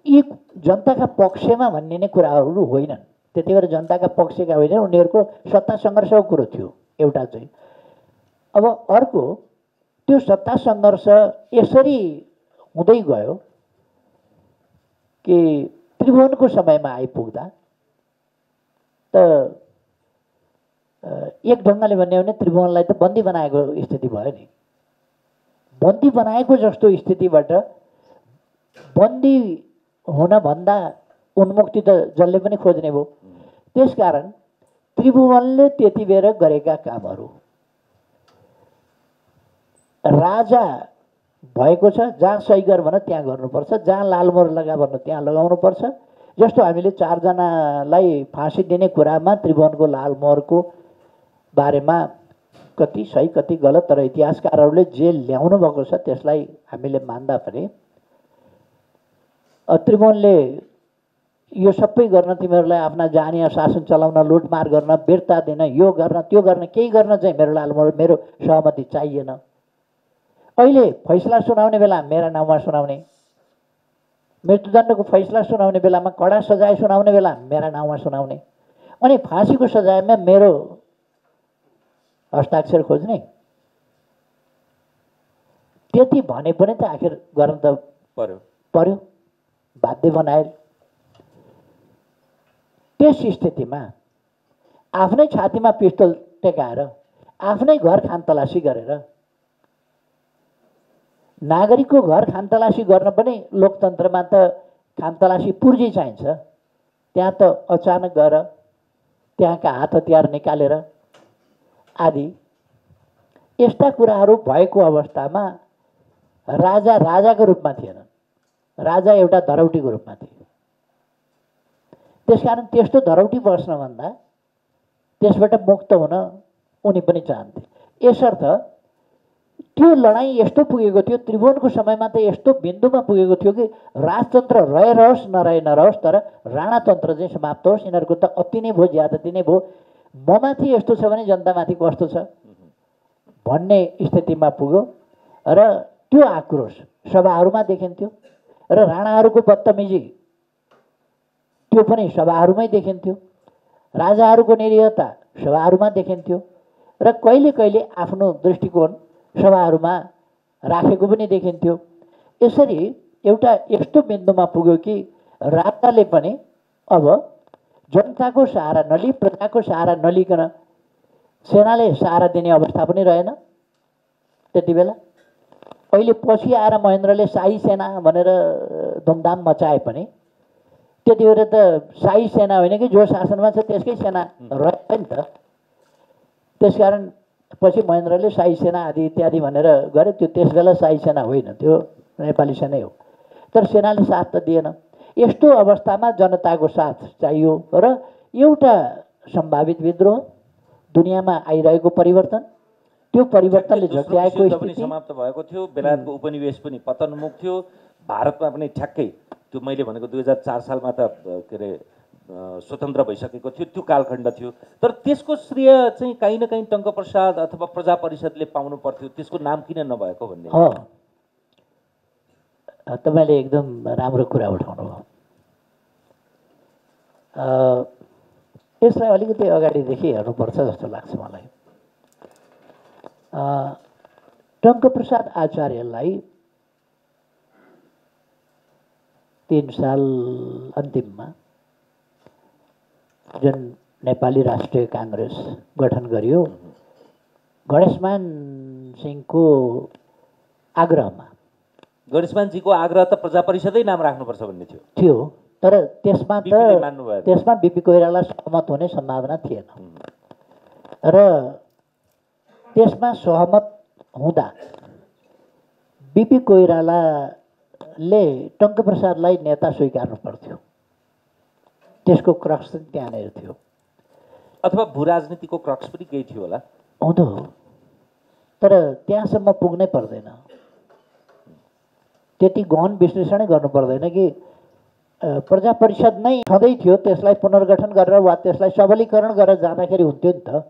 A: यी जनताका पक्षमा भन्ने नै कुराहरू होइनन्। त्यति बेला जनताका पक्षका होइनन्, उनीहरूको सत्ता सङ्घर्षको कुरो थियो एउटा चाहिँ। अब अर्को त्यो सत्ता सङ्घर्ष यसरी हुँदै गयो कि त्रिभुवनको समयमा आइपुग्दा त एक ढङ्गले भन्यो भने त्रिभुवनलाई त बन्दी बनाएको स्थिति भयो नि। बन्दी बनाएको जस्तो स्थितिबाट बन्दी हुनभन्दा उन्मुक्ति त जसले पनि खोज्ने भयो। त्यसकारण त्रिभुवनले त्यति बेर गरेका कामहरू, राजा भएको छ जहाँ सही गर भन त्यहाँ गर्नुपर्छ, जहाँ लालमोहर लगा भन्नु त्यहाँ लगाउनुपर्छ। जस्तो हामीले 4 जनालाई फाँसी दिने कुरामा त्रिभुवनको लालमोहरको बारेमा कति सही कति गलत, तर इतिहासकारहरूले जे ल्याउनु भएको छ त्यसलाई हामीले मान्दा पनि त्रिभुवनले यो सबै गर्न, तिमीहरूलाई आफ्ना जानीय शासन चलाउन, लुटमार गर्न, वीरता दिन, यो गर्न त्यो गर्न, केही गर्न चाहिँ मेरो लालमोहर मेरो सहमति चाहिएन। अहिले फैसला सुनाउने बेला मेरा नाउँमा सुनाउने, मृत्युदण्डको फैसला सुनाउने बेलामा, कडा सजाय सुनाउने बेला मेरा नाउँमा सुनाउने, अनि फाँसीको सजायमा मेरो हस्ताक्षर खोज्ने। त्यति भने पनि त आखिर गर्न त पर्यो, बाध्य बनाए। त्यस स्थितिमा आफ्नै छातीमा पिस्तोल टेकाएर आफ्नै घर खानतलासी गरेर, नागरिकको घर खानतलासी गर्न पनि लोकतन्त्रमा त खानतलासी पुर्जी चाहिन्छ। त्यहाँ त अचानक गएर त्यहाँका हात हतियार निकालेर आदि यस्ता कुराहरू भएको अवस्थामा राजा राजाको रूपमा थिएन, राजा एउटा धरौटीको रूपमा थिए। त्यसकारण त्यस्तो धरौटी बस्नभन्दा त्यसबाट मुक्त हुन उनी पनि चाहन्थे। यसर्थ त्यो लडाइँ यस्तो पुगेको थियो, त्रिभुवनको समयमा त यस्तो बिन्दुमा पुगेको थियो कि राजतन्त्र रहे रहोस् नरहे नरहोस्, तर राणातन्त्र चाहिँ समाप्त होस्। यिनीहरूको त अति नै भयो, ज्यादती नै भयो, ममाथि यस्तो छ भने जनतामाथि कस्तो छ भन्ने स्थितिमा पुग्यो। र त्यो आक्रोश सभाहरूमा देखिन्थ्यो र राणाहरूको बदतमिजी त्यो पनि सभाहरूमै देखिन्थ्यो। राजाहरूको निरीहता सभाहरूमा देखिन्थ्यो र कहिले कहिले आफ्नो दृष्टिकोण सभाहरूमा राखेको पनि देखिन्थ्यो। यसरी एउटा यस्तो बिन्दुमा पुग्यो कि राजाले पनि अब जनताको सहारा नलिई, प्रजाको सहारा नलिकन सेनाले सहारा दिने अवस्था पनि रहेन त्यति बेला। अहिले पछि आएर महेन्द्रले शाही सेना भनेर धुमधाम मचाए पनि त्यति बेला त शाही सेना होइन कि जो शासनमा छ त्यसकै सेना रह्यो नि त। त्यसकारण पछि महेन्द्रले शाही सेना आदि इत्यादि भनेर गरे। त्यो त्यस बेला शाही सेना होइन, त्यो नेपाली सेनै हो। तर सेनाले साथ त दिएन। यस्तो अवस्थामा जनताको साथ चाहियो र एउटा सम्भावित विद्रोह, दुनियाँमा आइरहेको परिवर्तन, त्यो परिवर्तनले झट्याएको
B: पनि समाप्त भएको थियो। बेलायतको उपनिवेश पनि पतनमुख थियो। भारतमा पनि ठ्याक्कै त्यो मैले भनेको 2004 सालमा त के अरे स्वतन्त्र भइसकेको थियो, त्यो कालखण्ड थियो। तर त्यसको श्रेय चाहिँ काहीँ न काहीँ टङ्कप्रसाद अथवा प्रजा परिषदले पाउनु पर्थ्यो। त्यसको नाम किन नभएको भन्ने
A: हो। तपाईँले एकदम राम्रो कुरा उठाउनु भयो। यसलाई अलिकति अगाडिदेखि हेर्नुपर्छ जस्तो लाग्छ मलाई। टङ्कप्रसाद आचार्यलाई 3 साल अन्तिममा जुन नेपाली राष्ट्रिय काङ्ग्रेस गठन गरियो, गणेशमान सिंहको आग्रहमा।
B: गणेशमानजीको आग्रह त प्रजा परिषदै नाम राख्नुपर्छ भन्ने
A: थियो। तर त्यसमा बिपी कोइराला सहमत हुने सम्भावना थिएन र त्यसमा सहमत हुँदा बिपी कोइरालाले टङ्कप्रसादलाई नेता स्वीकार्नु पर्थ्यो। त्यसको क्रक्स त्यहाँनिर थियो।
B: अथवा भू राजनीतिको क्रक्स पनि केही थियो होला,
A: हुँदो हो। तर त्यहाँसम्म पुग्नै पर्दैन, त्यति गहन विश्लेषणै गर्नु पर्दैन कि प्रजा परिषद नै छँदै थियो, त्यसलाई पुनर्गठन गरेर वा त्यसलाई सबलीकरण गरेर जाँदाखेरि हुन्थ्यो नि त।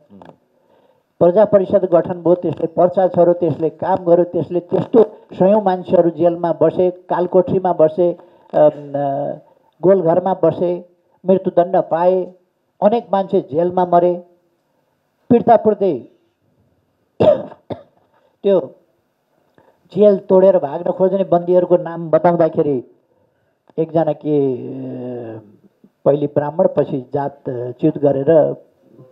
A: प्रजा परिषद गठन भयो, त्यसले पर्चा छर्यो, त्यसले काम गर्यो, त्यसले त्यस्तो सयौँ मान्छेहरू जेलमा बसे, कालकोठरीमा बसे, गोलघरमा बसे, मृत्युदण्ड पाए, अनेक मान्छे जेलमा मरे। पिट्दै त्यो जेल तोडेर भाग्न खोज्ने बन्दीहरूको नाम बताउँदाखेरि एकजना के पहिले ब्राह्मण पछि जात च्युत गरेर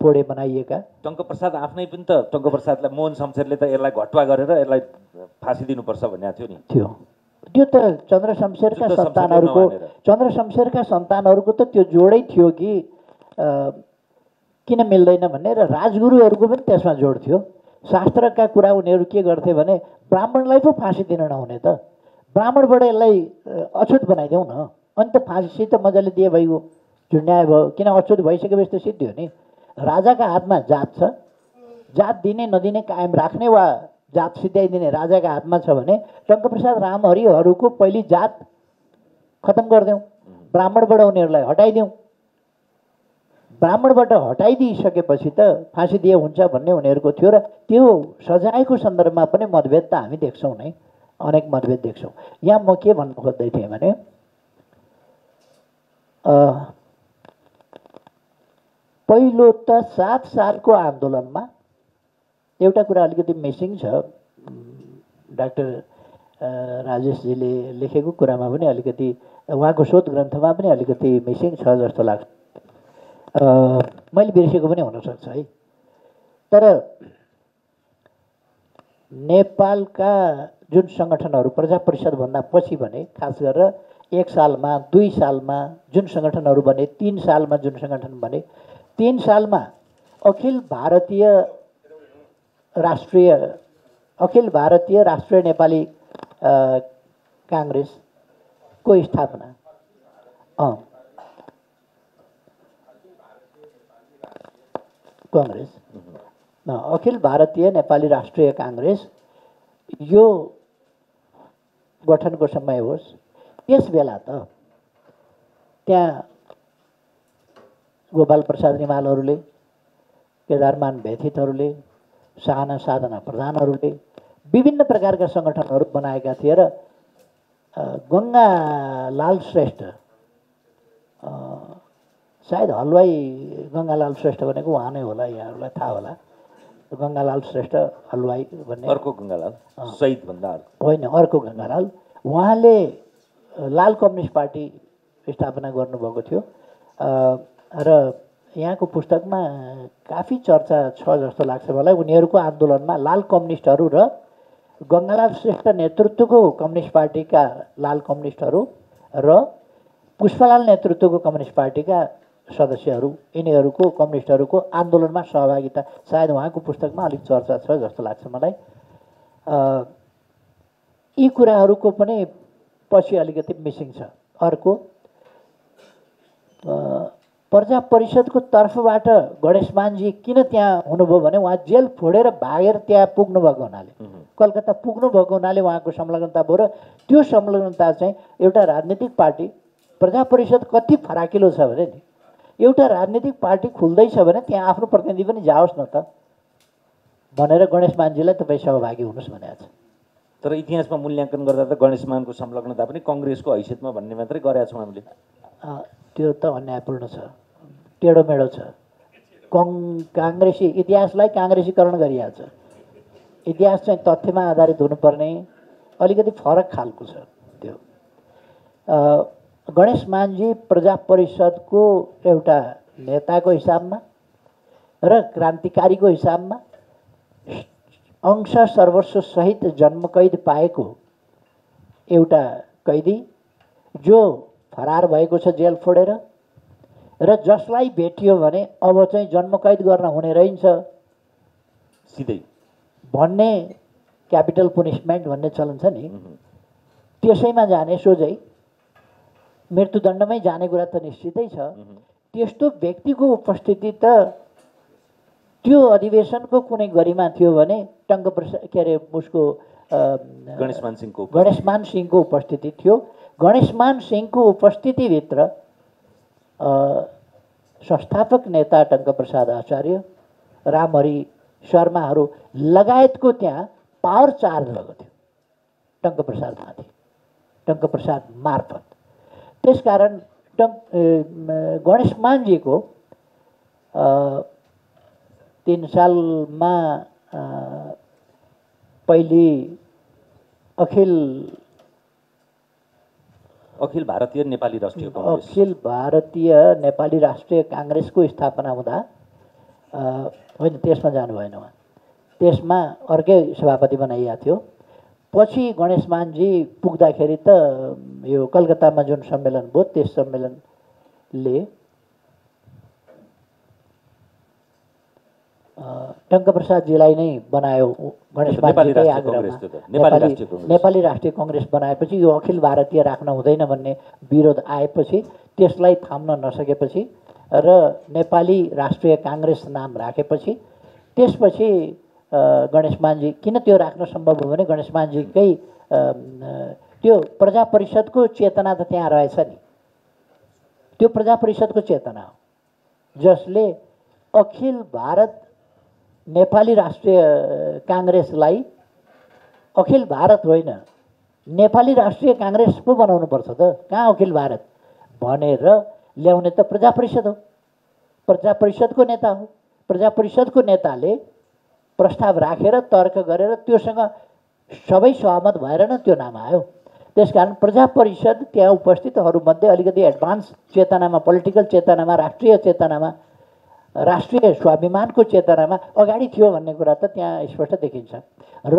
A: पोडे बनाइएका
B: टङ्कप्रसाद आफ्नै पनि त टङ्कप्रसादलाई मोहन शमशेरले त यसलाई घटुवा गरेर यसलाई फाँसी दिनुपर्छ भन्ने थियो नि।
A: त्यो त चन्द्र शमशेरका सन्तानहरूको त त्यो जोडै थियो कि किन मिल्दैन भन्ने, र राजगुरुहरूको पनि त्यसमा जोड थियो। शास्त्रका कुरा उनीहरू के गर्थे भने ब्राह्मणलाई पो फाँसी दिन नहुने त, ब्राह्मणबाट यसलाई अछुत बनाइदेऊ न, अनि त फाँसी त मजाले दिए भइगयो, झुन्ड्याए भयो। किन अछुत भइसकेपछि त सिद्धियो नि। राजाका हातमा जात छ, जात दिने नदिने कायम राख्ने वा जात सिद्ध्याइदिने राजाका हातमा छ भने टङ्कप्रसाद रामहरिहरूको पहिले जात खतम गरिदेऊ, ब्राह्मणबाट उनीहरूलाई हटाइदेऊ। ब्राह्मणबाट हटाइदिइसकेपछि त फाँसी दिए हुन्छ भन्ने उनीहरूको थियो। र त्यो सजायको सन्दर्भमा पनि मतभेद त हामी देख्छौँ नै, अनेक मतभेद देख्छौँ। यहाँ म के भन्नु खोज्दै थिएँ भने पहिलो त 7 सालको आन्दोलनमा एउटा कुरा अलिकति मिसिङ छ। डाक्टर राजेशजीले लेखेको कुरामा पनि अलिकति, उहाँको शोध ग्रन्थमा पनि अलिकति मिसिङ छ जस्तो लाग्छ। मैले बिर्सेको पनि हुनसक्छ है। तर नेपालका जुन सङ्गठनहरू प्रजा परिषदभन्दा पछि भने, खास गरेर 1 सालमा 2 सालमा जुन सङ्गठनहरू बने, 3 सालमा जुन सङ्गठन बने, 3 सालमा अखिल भारतीय राष्ट्रिय नेपाली काङ्ग्रेसको स्थापना, काङ्ग्रेस अखिल भारतीय नेपाली राष्ट्रिय काङ्ग्रेस यो गठनको समय होस्। त्यस बेला त त्यहाँ गोपाल प्रसाद रिमालहरूले, केदारमान व्यथितहरूले, साहना साधना प्रधानहरूले विभिन्न प्रकारका सङ्गठनहरू बनाएका थिए र गङ्गालाल श्रेष्ठ सायद हलवाई गङ्गालाल श्रेष्ठ भनेको उहाँ नै होला, यहाँहरूलाई थाहा होला। गङ्गालाल श्रेष्ठ हलवाई भन्ने
B: अर्को गङ्गालाल शहीद भन्दा
A: होइन, अर्को गङ्गालाल। उहाँले लाल कम्युनिस्ट पार्टी स्थापना गर्नुभएको थियो र यहाँको पुस्तकमा काफी चर्चा छ जस्तो लाग्छ मलाई। उनीहरूको आन्दोलनमा लाल कम्युनिस्टहरू र गङ्गालाल श्रेष्ठ नेतृत्वको कम्युनिस्ट पार्टीका लाल कम्युनिस्टहरू र पुष्पलाल नेतृत्वको कम्युनिस्ट पार्टीका सदस्यहरू, यिनीहरूको कम्युनिस्टहरूको आन्दोलनमा सहभागिता सायद उहाँको पुस्तकमा अलिक चर्चा छ जस्तो लाग्छ मलाई। यी कुराहरूको पनि पछि अलिकति मिसिङ छ। अर्को, प्रजा परिषदको तर्फबाट गणेशमानजी किन त्यहाँ हुनुभयो भने उहाँ जेल फोडेर भागेर त्यहाँ पुग्नुभएको हुनाले, कलकत्ता पुग्नुभएको हुनाले उहाँको संलग्नता भयो। र त्यो संलग्नता चाहिँ एउटा राजनीतिक पार्टी, प्रजा परिषद कति फराकिलो छ भने नि, एउटा राजनीतिक पार्टी खुल्दैछ भने त्यहाँ आफ्नो प्रतिनिधि पनि जाओस् न त भनेर गणेशमानजीलाई तपाईँ सहभागी हुनुहोस् भनेको छ।
B: तर इतिहासमा मूल्याङ्कन गर्दा त गणेशमानको संलग्नता पनि कङ्ग्रेसको हैसियतमा भन्ने मात्रै गरेका छौँ हामीले।
A: त्यो त अन्यायपूर्ण छ, टेढोमेढो छ। काङ्ग्रेसी इतिहासलाई काङ्ग्रेसीकरण गरिहाल्छ। इतिहास चाहिँ तथ्यमा आधारित हुनुपर्ने, अलिकति फरक खालको छ त्यो। गणेशमानजी प्रजा परिषदको एउटा नेताको हिसाबमा र क्रान्तिकारीको हिसाबमा अंश सर्वस्व सहित जन्मकैद पाएको एउटा कैदी जो फरार भएको छ जेल फोडेर, र जसलाई भेटियो भने अब चाहिँ जन्मकैद गर्न हुने रहन्छ
B: सिधै
A: भन्ने, क्यापिटल पुनिसमेन्ट भन्ने चलन छ नि, त्यसैमा जाने, सोझै मृत्युदण्डमै जाने कुरा त निश्चितै छ। त्यस्तो व्यक्तिको उपस्थिति त त्यो अधिवेशनको कुनै गरिमा थियो भने टङ्कप्रसाद के अरे उसको गणेशमान सिंहको उपस्थिति थियो। गणेशमान सिंहको उपस्थितिभित्र संस्थापक नेता टङ्कप्रसाद आचार्य, रामहरि शर्माहरू लगायतको त्यहाँ पावर चार्ज भएको थियो टङ्कप्रसादमाथि, टङ्कप्रसाद मार्फत। त्यसकारण गणेशमानजीको 3 सालमा पहिली अखिल
B: भारतीय नेपाली राष्ट्रिय काङ्ग्रेस,
A: अखिल भारतीय नेपाली राष्ट्रिय काङ्ग्रेसको स्थापना हुँदा, होइन त्यसमा जानु भएन उहाँ, त्यसमा अर्कै सभापति बनाइएको थियो। पछि गणेशमानजी पुग्दाखेरि त यो कलकत्तामा जुन सम्मेलन भयो त्यस सम्मेलनले टङ्कप्रसादजीलाई नै बनायो गणेशमानजीकै आग्रहमा। नेपाली राष्ट्रिय कङ्ग्रेस बनाएपछि यो अखिल भारतीय राख्न हुँदैन भन्ने विरोध आएपछि त्यसलाई थाम्न नसकेपछि र नेपाली राष्ट्रिय काङ्ग्रेस नाम राखेपछि त्यसपछि गणेशमानजी किन त्यो राख्न सम्भव हो भने गणेशमानजीकै त्यो प्रजा परिषदको चेतना त त्यहाँ रहेछ नि, त्यो प्रजा परिषदको चेतना हो जसले अखिल भारत नेपाली राष्ट्रिय काङ्ग्रेसलाई अखिल भारत होइन नेपाली राष्ट्रिय काङ्ग्रेस पो बनाउनुपर्छ त, कहाँ अखिल भारत भनेर ल्याउने त प्रजा परिषद हो, प्रजा परिषदको नेता हो। प्रजा परिषदको नेताले प्रस्ताव राखेर तर्क गरेर त्योसँग सबै सहमत भएर न त्यो नाम आयो। त्यसकारण प्रजा परिषद त्यहाँ उपस्थितहरूमध्ये अलिकति एडभान्स चेतनामा, पोलिटिकल चेतनामा, राष्ट्रिय चेतनामा, राष्ट्रिय स्वाभिमानको चेतनामा अगाडि थियो भन्ने कुरा त त्यहाँ स्पष्ट देखिन्छ। र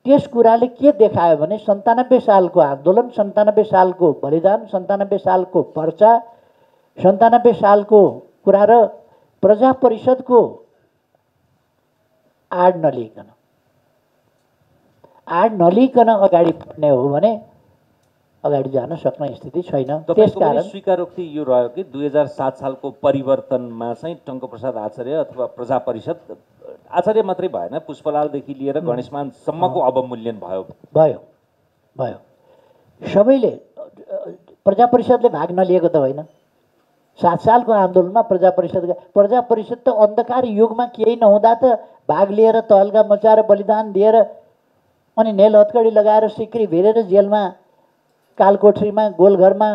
A: त्यस कुराले के देखायो भने 97 सालको आन्दोलन, 97 सालको बलिदान, 97 सालको पर्चा, 97 सालको कुरा र प्रजा परिषदको आड नलिकन अगाडि बढ्ने हो भने अगाडि जान सक्ने स्थिति छैन। त्यसकारण
B: स्वीकारोक्ति यो रह्यो कि 2007 सालको परिवर्तनमा चाहिँ टङ्कप्रसाद आचार्य अथवा प्रजा परिषद, आचार्य मात्रै भएन, पुष्पलालदेखि लिएर गणेशमानसम्मको अवमूल्यन
A: भयो। सबैले, प्रजा परिषदले भाग नलिएको त होइन। 7 सालको आन्दोलनमा प्रजा परिषद त अन्धकार युगमा केही नहुँदा त भाग लिएर तहल्का मचाएर बलिदान दिएर अनि नेल हतकडी लगाएर सिक्री भिरेर जेलमा, कालकोठरीमा, गोलघरमा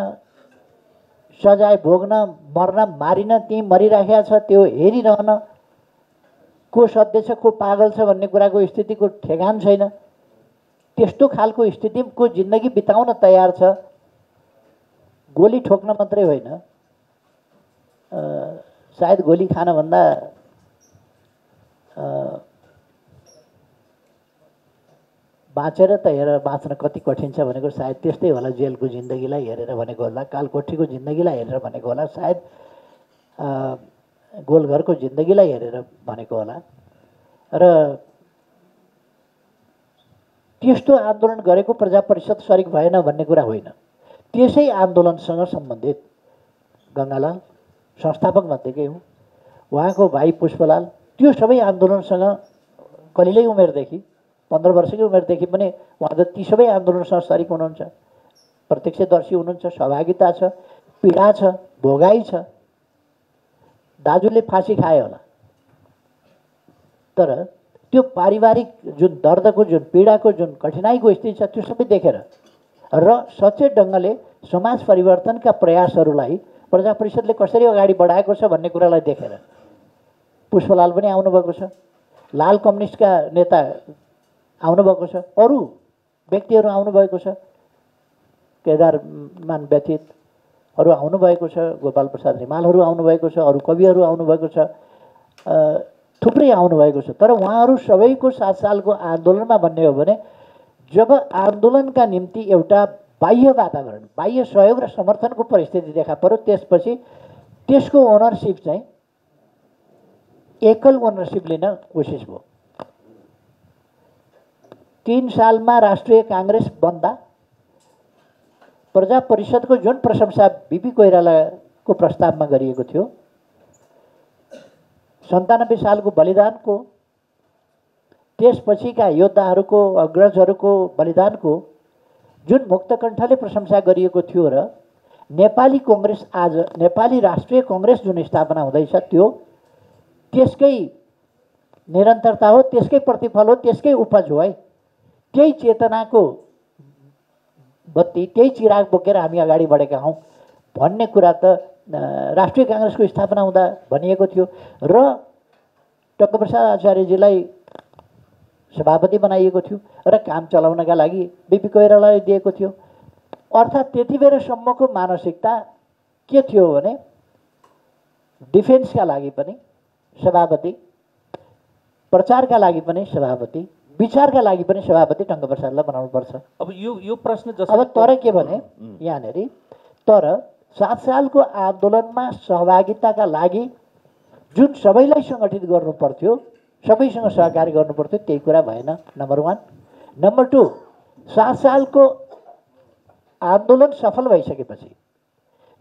A: सजाय भोग्न मर्न मारिन त्यहीँ मरिराखेको छ त्यो हेरिरहन को सत्य छ को पागल छ भन्ने कुराको स्थितिको ठेगान छैन। त्यस्तो खालको स्थितिको जिन्दगी बिताउन तयार छ। गोली ठोक्न मात्रै होइन, सायद गोली खानभन्दा बाँचेर त हेर बाँच्न कति कठिन छ भनेको सायद त्यस्तै होला। जेलको जिन्दगीलाई हेरेर भनेको होला, कालकोठीको जिन्दगीलाई हेरेर भनेको होला, सायद गोलघरको जिन्दगीलाई हेरेर भनेको होला। र त्यस्तो आन्दोलन गरेको प्रजा परिषद सरिक भएन भन्ने कुरा होइन। त्यसै आन्दोलनसँग सम्बन्धित गङ्गालाल संस्थापक मध्येकै हुँ, उहाँको भाइ पुष्पलाल त्यो सबै आन्दोलनसँग कलिलै उमेरदेखि 15 वर्षकै उमेरदेखि पनि उहाँ त ती सबै आन्दोलनसँग सरिक हुनुहुन्छ, प्रत्यक्षदर्शी हुनुहुन्छ, सहभागिता छ, पीडा छ, भोगाइ छ। दाजुले फाँसी खाए होला, तर त्यो पारिवारिक जुन दर्दको जुन पीडाको जुन कठिनाइको स्थिति छ त्यो सबै देखेर र सचेत ढङ्गले समाज परिवर्तनका प्रयासहरूलाई प्रजा परिषदले कसरी अगाडि बढाएको छ भन्ने कुरालाई देखेर पुष्पलाल पनि आउनुभएको छ, लाल कम्युनिस्टका नेता आउनुभएको छ, अरू व्यक्तिहरू आउनुभएको छ, केदारमान व्यतीत अरू आउनुभएको छ, गोपाल प्रसाद रिमालहरू आउनुभएको छ, अरू कविहरू आउनुभएको छ, थुप्रै आउनुभएको छ। तर उहाँहरू सबैको 7 सालको आन्दोलनमा भन्ने हो भने जब आन्दोलनका निम्ति एउटा बाह्य वातावरण, बाह्य सहयोग र समर्थनको परिस्थिति देखा पर्यो, त्यसपछि त्यसको ओनरसिप चाहिँ एकल ओनरसिप लिन कोसिस भयो। 3 सालमा राष्ट्रिय काङ्ग्रेस बन्दा प्रजा परिषदको जुन प्रशंसा बिपी कोइरालाको प्रस्तावमा गरिएको थियो, 97 सालको बलिदानको, त्यसपछिका योद्धाहरूको अग्रजहरूको बलिदानको जुन मुक्तकण्ठले प्रशंसा गरिएको थियो र नेपाली कङ्ग्रेस आज नेपाली राष्ट्रिय कङ्ग्रेस जुन स्थापना हुँदैछ त्यो त्यसकै निरन्तरता हो, त्यसकै प्रतिफल हो, त्यसकै उपज हो है। त्यही चेतनाको बत्ती, त्यही चिराग बोकेर हामी अगाडि बढेका हौँ भन्ने कुरा त राष्ट्रिय काङ्ग्रेसको स्थापना हुँदा भनिएको थियो र टङ्कप्रसाद आचार्यजीलाई सभापति बनाइएको थियो र काम चलाउनका लागि बिपी कोइरालालाई दिएको थियो। अर्थात् त्यति बेरसम्मको मानसिकता के थियो भने डिफेन्सका लागि पनि सभापति, प्रचारका लागि पनि सभापति, विचारका लागि पनि सभापति टङ्कप्रसादलाई बनाउनुपर्छ।
B: अब यो प्रश्न
A: अब तर के भने यहाँनिर तर 7 सालको आन्दोलनमा सहभागिताका लागि जुन सबैलाई सङ्गठित गर्नु पर्थ्यो, सबैसँग सहकारी गर्नु पर्थ्यो, त्यही कुरा भएन, नम्बर 1। नम्बर 2, 7 सालको आन्दोलन सफल भइसकेपछि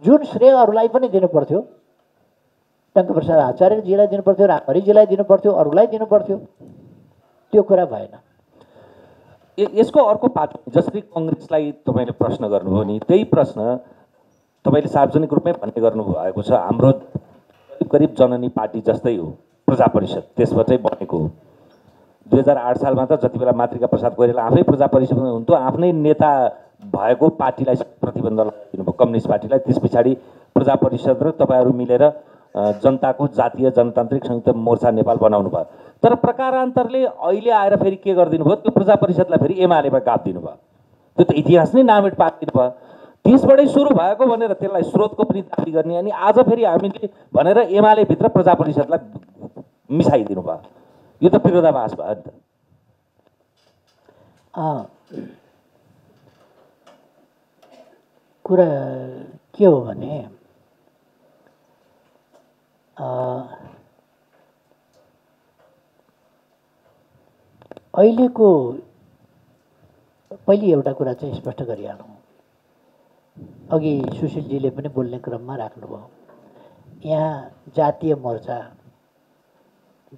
A: जुन श्रेय अरूलाई पनि दिनु पर्थ्यो, टङ्कप्रसाद आचार्यजीलाई दिनु पर्थ्यो, रामहरिजीलाई दिनु पर्थ्यो, अरूलाई दिनु पर्थ्यो, त्यो कुरा भएन।
B: यसको अर्को पाटो जसरी कङ्ग्रेसलाई तपाईँले प्रश्न गर्नुभयो नि, त्यही प्रश्न तपाईँले सार्वजनिक रूपमै भन्ने गर्नुभएको छ। हाम्रो करिब जननी पार्टी जस्तै हो प्रजा परिषद, त्यसबाटै बनेको हो। 2008 सालमा त जति बेला मातृका प्रसाद कोइराला आफै प्रजा परिषद हुन्थ्यो, आफ्नै नेता भएको पार्टीलाई प्रतिबन्ध लगाइदिनुभयो, कम्युनिस्ट पार्टीलाई। त्यस पछाडि प्रजा परिषद र तपाईँहरू मिलेर जनताको जातीय जनतान्त्रिक संयुक्त मोर्चा नेपाल बनाउनु भयो। तर प्रकारान्तरले अहिले आएर फेरि के गरिदिनु भयो, त्यो प्रजा परिषदलाई फेरि एमालेमा गापिदिनु भयो। त्यो त इतिहास नै नामेट पारिदिनु भयो। त्यसबाटै सुरु भएको भनेर त्यसलाई स्रोतको पनि दाबी गर्ने, अनि आज फेरि हामीले भनेर एमाले भित्र प्रजा परिषदलाई मिसाइदिनु भयो। यो त विरोधाभास भयो नि त।
A: कुरा के हो भने अहिलेको पहिले एउटा कुरा चाहिँ स्पष्ट गरिहालौँ। अघि सुशीलजीले पनि बोल्ने क्रममा राख्नुभयो, यहाँ जातीय मोर्चा,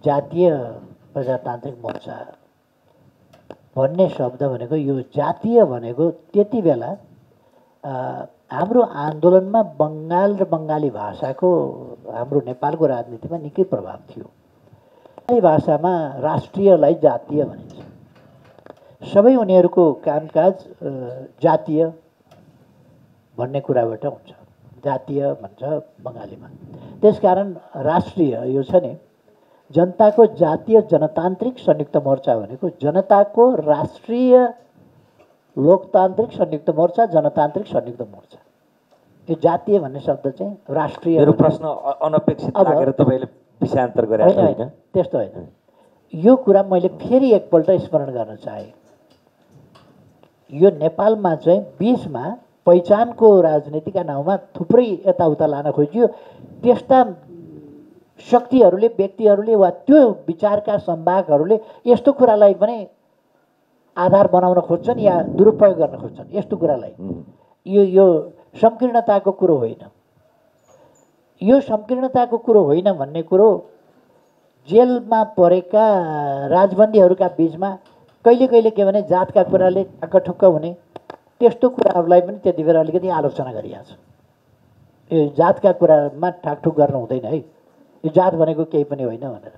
A: जातीय प्रजातान्त्रिक मोर्चा भन्ने शब्द भनेको, यो जातीय भनेको त्यति बेला हाम्रो आन्दोलनमा बङ्गाल र बङ्गाली भाषाको हाम्रो नेपालको राजनीतिमा निकै प्रभाव थियो। नेपाली भाषामा राष्ट्रियलाई जातीय भनिन्छ। सबै उनीहरूको कामकाज जातीय भन्ने कुराबाट हुन्छ। जातीय भन्छ बङ्गालीमा। त्यसकारण राष्ट्रिय यो छ नि, जनताको जातीय जनतान्त्रिक संयुक्त मोर्चा भनेको जनताको राष्ट्रिय लोकतान्त्रिक संयुक्त मोर्चा, जनतान्त्रिक संयुक्त मोर्चा। यो जातीय भन्ने शब्द चाहिँ राष्ट्रिय।
B: मेरो प्रश्न अनपेक्षित लागेर तपाईँले विषयान्तर गरे
A: होइन, त्यस्तो होइन। यो कुरा मैले फेरि एकपल्ट स्मरण गर्न चाहेँ। यो नेपालमा चाहिँ बीचमा पहिचानको राजनीतिका नाउँमा थुप्रै यताउता लान खोजियो। त्यस्ता शक्तिहरूले, व्यक्तिहरूले वा त्यो विचारका सम्वाहकहरूले यस्तो कुरालाई पनि आधार बनाउन खोज्छन् या दुरुपयोग गर्न खोज्छन्। यस्तो कुरालाई यो संकीर्णताको कुरो होइन। यो संकीर्णताको कुरो होइन भन्ने कुरो जेलमा परेका राजबन्दीहरूका बिचमा कहिले कहिले के भने जातका कुराले ठक्क हुने, त्यस्तो कुराहरूलाई पनि त्यति बेला अलिकति आलोचना गरिएको छ। यो जातका कुरामा ठाकठुक गर्नु हुँदैन है। यो जात भनेको केही पनि होइन भनेर।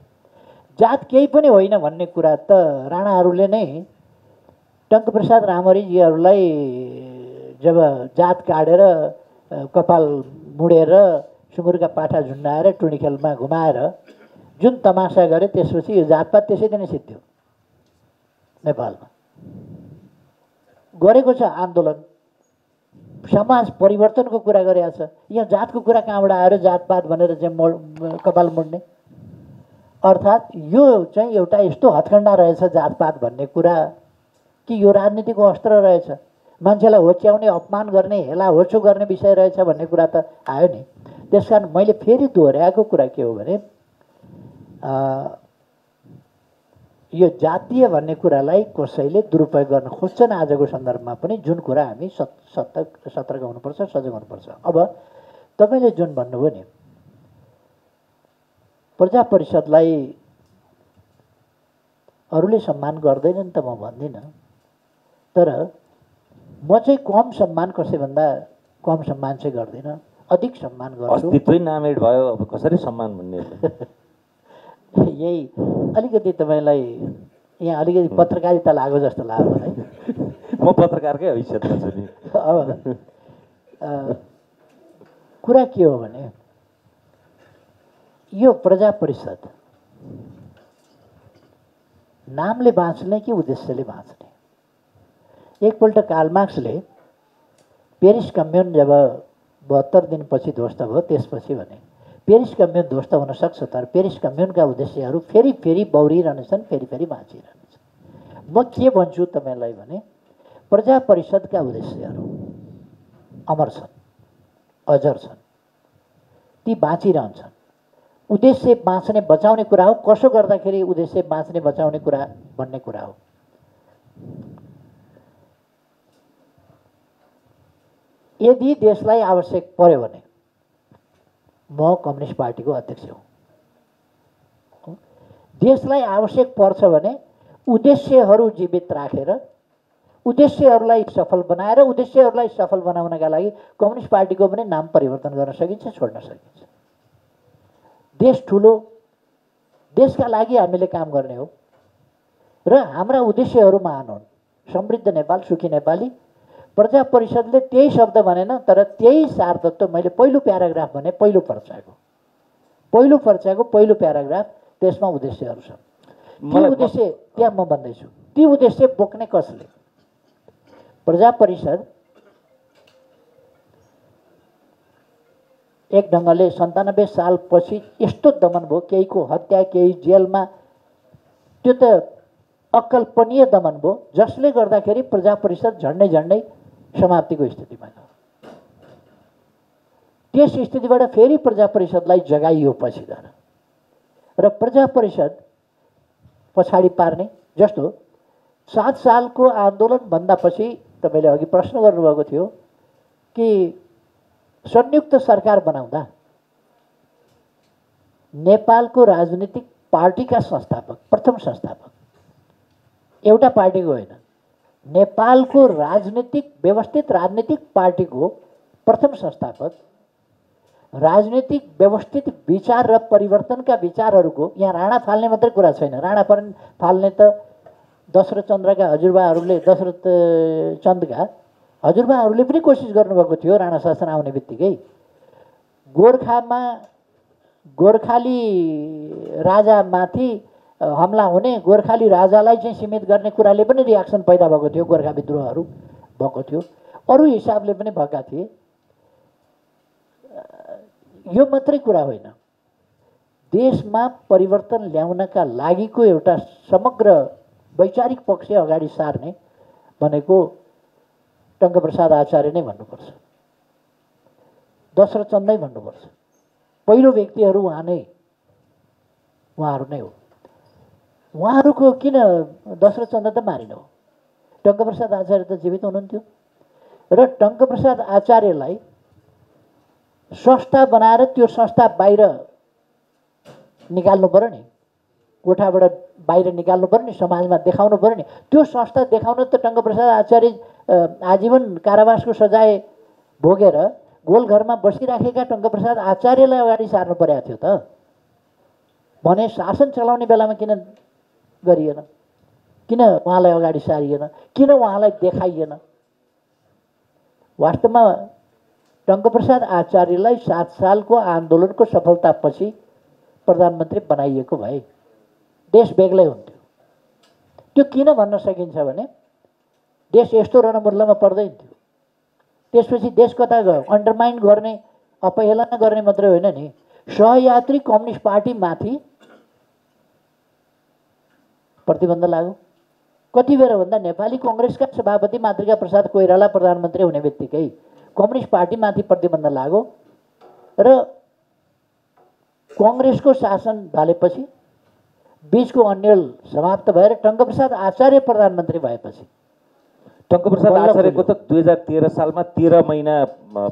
A: जात केही पनि होइन भन्ने कुरा त राणाहरूले नै टङ्कप्रसाद रामहरिजीहरूलाई जब जात काटेर कपाल मुडेर सुँगुरका पाठा झुन्डाएर टुँडीखेलमा घुमाएर जुन तमासा गरे, त्यसपछि यो जातपात त्यसै दिन सिद्धियो। नेपालमा गरेको छ आन्दोलन, समाज परिवर्तनको कुरा गरेको छ। यहाँ जातको कुरा कहाँबाट आएर जातपात भनेर चाहिँ कपाल मुड्ने? अर्थात् यो चाहिँ एउटा यस्तो हत्खण्डा रहेछ जातपात भन्ने कुरा कि यो राजनीतिको अस्त्र रहेछ। मान्छेलाई होच्याउने, अपमान गर्ने, हेला होचो गर्ने विषय रहेछ भन्ने कुरा त आयो नि। त्यसकारण मैले फेरि दोहोऱ्याएको कुरा के हो भने यो जातीय भन्ने कुरालाई कसैले दुरुपयोग गर्न खोज्छन् आजको सन्दर्भमा पनि, जुन कुरा हामी सतर्क हुनुपर्छ, सजग हुनुपर्छ। अब तपाईँले जुन भन्नुभयो नि, प्रजा परिषदलाई अरूले सम्मान गर्दैनन् त म भन्दिनँ, तर म चाहिँ कम सम्मान कसैभन्दा कम सम्मान चाहिँ गर्दिनँ, अधिक सम्मान गर्छु।
B: अस्तित्वै नामेड भयो, अब कसरी सम्मान भन्ने?
A: यही अलिकति तपाईँलाई यहाँ अलिकति पत्रकारिता लाग्यो जस्तो लाग्यो है।
B: म पत्रकारकै हैसियतमा छु नि।
A: अब कुरा के हो भने यो प्रजा परिषद नामले बाँच्ने कि उद्देश्यले बाँच्ने? एकपल्ट कार्ल मार्क्सले पेरिस कम्युन जब 72 दिनपछि ध्वस्त भयो, त्यसपछि भने पेरिस कम्युन ध्वस्त हुन सक्छ, तर पेरिस कम्युनका उद्देश्यहरू फेरि फेरि बौरिरहनेछन्, फेरि फेरि बाँचिरहनेछन्। म के भन्छु तपाईँलाई भने प्रजा परिषदका उद्देश्यहरू अमर छन्, अजर छन्, ती बाँचिरहन्छन्। उद्देश्य बाँच्ने बचाउने कुरा हो। कसो गर्दाखेरि उद्देश्य बाँच्ने बचाउने कुरा भन्ने कुरा हो। यदि देशलाई आवश्यक पर्यो भने म कम्युनिस्ट पार्टीको अध्यक्ष हुँ। देशलाई आवश्यक पर्छ भने उद्देश्यहरू जीवित राखेर, उद्देश्यहरूलाई सफल बनाएर, उद्देश्यहरूलाई सफल बनाउनका लागि कम्युनिस्ट पार्टीको पनि नाम परिवर्तन गर्न सकिन्छ, छोड्न सकिन्छ। देश ठुलो, देशका लागि हामीले काम गर्ने हो र हाम्रा उद्देश्यहरू महान हुन्। समृद्ध नेपाल, सुखी नेपाली। प्रजा परिषदले त्यही शब्द भनेन, तर त्यही सारतत्व मैले पहिलो प्याराग्राफ भने, पहिलो पर्चाको पहिलो प्याराग्राफ, त्यसमा उद्देश्यहरू छन्। ती उद्देश्य त्यहाँ म भन्दैछु, ती उद्देश्य बोक्ने कसले? प्रजा परिषद एक ढङ्गले 97 सालपछि यस्तो दमन भयो, केहीको हत्या, केही जेलमा, त्यो त अकल्पनीय दमन भयो, जसले गर्दाखेरि प्रजा परिषद झन्डै झन्डै समाप्तिको स्थितिमा गयो। त्यस स्थितिबाट फेरि प्रजा परिषदलाई जगाइयो पछि गएर, र प्रजा परिषद पछाडि पार्ने जस्तो 7 सालको आन्दोलनभन्दा पछि तपाईँले अघि प्रश्न गर्नुभएको थियो कि संयुक्त सरकार बनाउँदा नेपालको राजनीतिक पार्टीका संस्थापक, प्रथम संस्थापक एउटा पार्टीको होइन, नेपालको व्यवस्थित राजनीतिक पार्टीको प्रथम संस्थापक, राजनीतिक व्यवस्थित विचार र परिवर्तनका विचारहरूको, यहाँ राणा फाल्ने मात्रै कुरा छैन। राणा फाल्ने त दशरथ चन्द्रका हजुरबाहरूले, दशरथ चन्दका हजुरबाहरूले पनि कोसिस गर्नुभएको थियो राणा शासन आउने बित्तिकै, गोर्खामा गोर्खाली राजामाथि हमला हुने, गोर्खाली राजालाई चाहिँ सीमित गर्ने कुराले पनि रियाक्सन पैदा भएको थियो, गोर्खा विद्रोहहरू भएको थियो, अरू हिसाबले पनि भएका थिए। यो मात्रै कुरा होइन, देशमा परिवर्तन ल्याउनका लागिको एउटा समग्र वैचारिक पक्ष अगाडि सार्ने भनेको टङ्कप्रसाद आचार्य नै भन्नुपर्छ, दशरथचन्द नै भन्नुपर्छ। पहिलो व्यक्तिहरू उहाँहरू नै हो। उहाँहरूको किन दशरथचन्द त मारिनु हो, टङ्कप्रसाद आचार्य त जीवित हुनुहुन्थ्यो। र टङ्कप्रसाद आचार्यलाई संस्था बनाएर त्यो संस्था बाहिर निकाल्नु पऱ्यो नि, कोठाबाट बाहिर निकाल्नु पऱ्यो नि, समाजमा देखाउनु पऱ्यो नि। त्यो संस्था देखाउन त टङ्कप्रसाद आचार्य आजीवन कारावासको सजाय भोगेर गोलघरमा बसिराखेका टङ्कप्रसाद आचार्यलाई अगाडि सार्नु परेको थियो त। भने शासन चलाउने बेलामा किन गरिएन, किन उहाँलाई अगाडि सारिएन, किन उहाँलाई देखाइएन? वास्तवमा टङ्कप्रसाद आचार्यलाई 7 सालको आन्दोलनको सफलतापछि प्रधानमन्त्री बनाइएको भए देश बेग्लै हुन्थ्यो। त्यो किन भन्न सकिन्छ भने देश यस्तो रणमुल्लमा पर्दैन थियो। त्यसपछि देश कता गयो? अन्डरमाइन गर्ने, अपहेलना गर्ने मात्रै होइन नि, सहयात्री कम्युनिस्ट पार्टीमाथि प्रतिबन्ध लाग्यो। कति बेर भन्दा नेपाली कङ्ग्रेसका सभापति मातृका प्रसाद कोइराला प्रधानमन्त्री हुने बित्तिकै कम्युनिस्ट पार्टीमाथि प्रतिबन्ध लाग्यो र कङ्ग्रेसको शासन ढलेपछि बीचको अन्यल समाप्त भएर टङ्कप्रसाद आचार्य प्रधानमन्त्री भएपछि
B: टङ्कप्रसाद आचार्यको त 2013 सालमा 13 महिना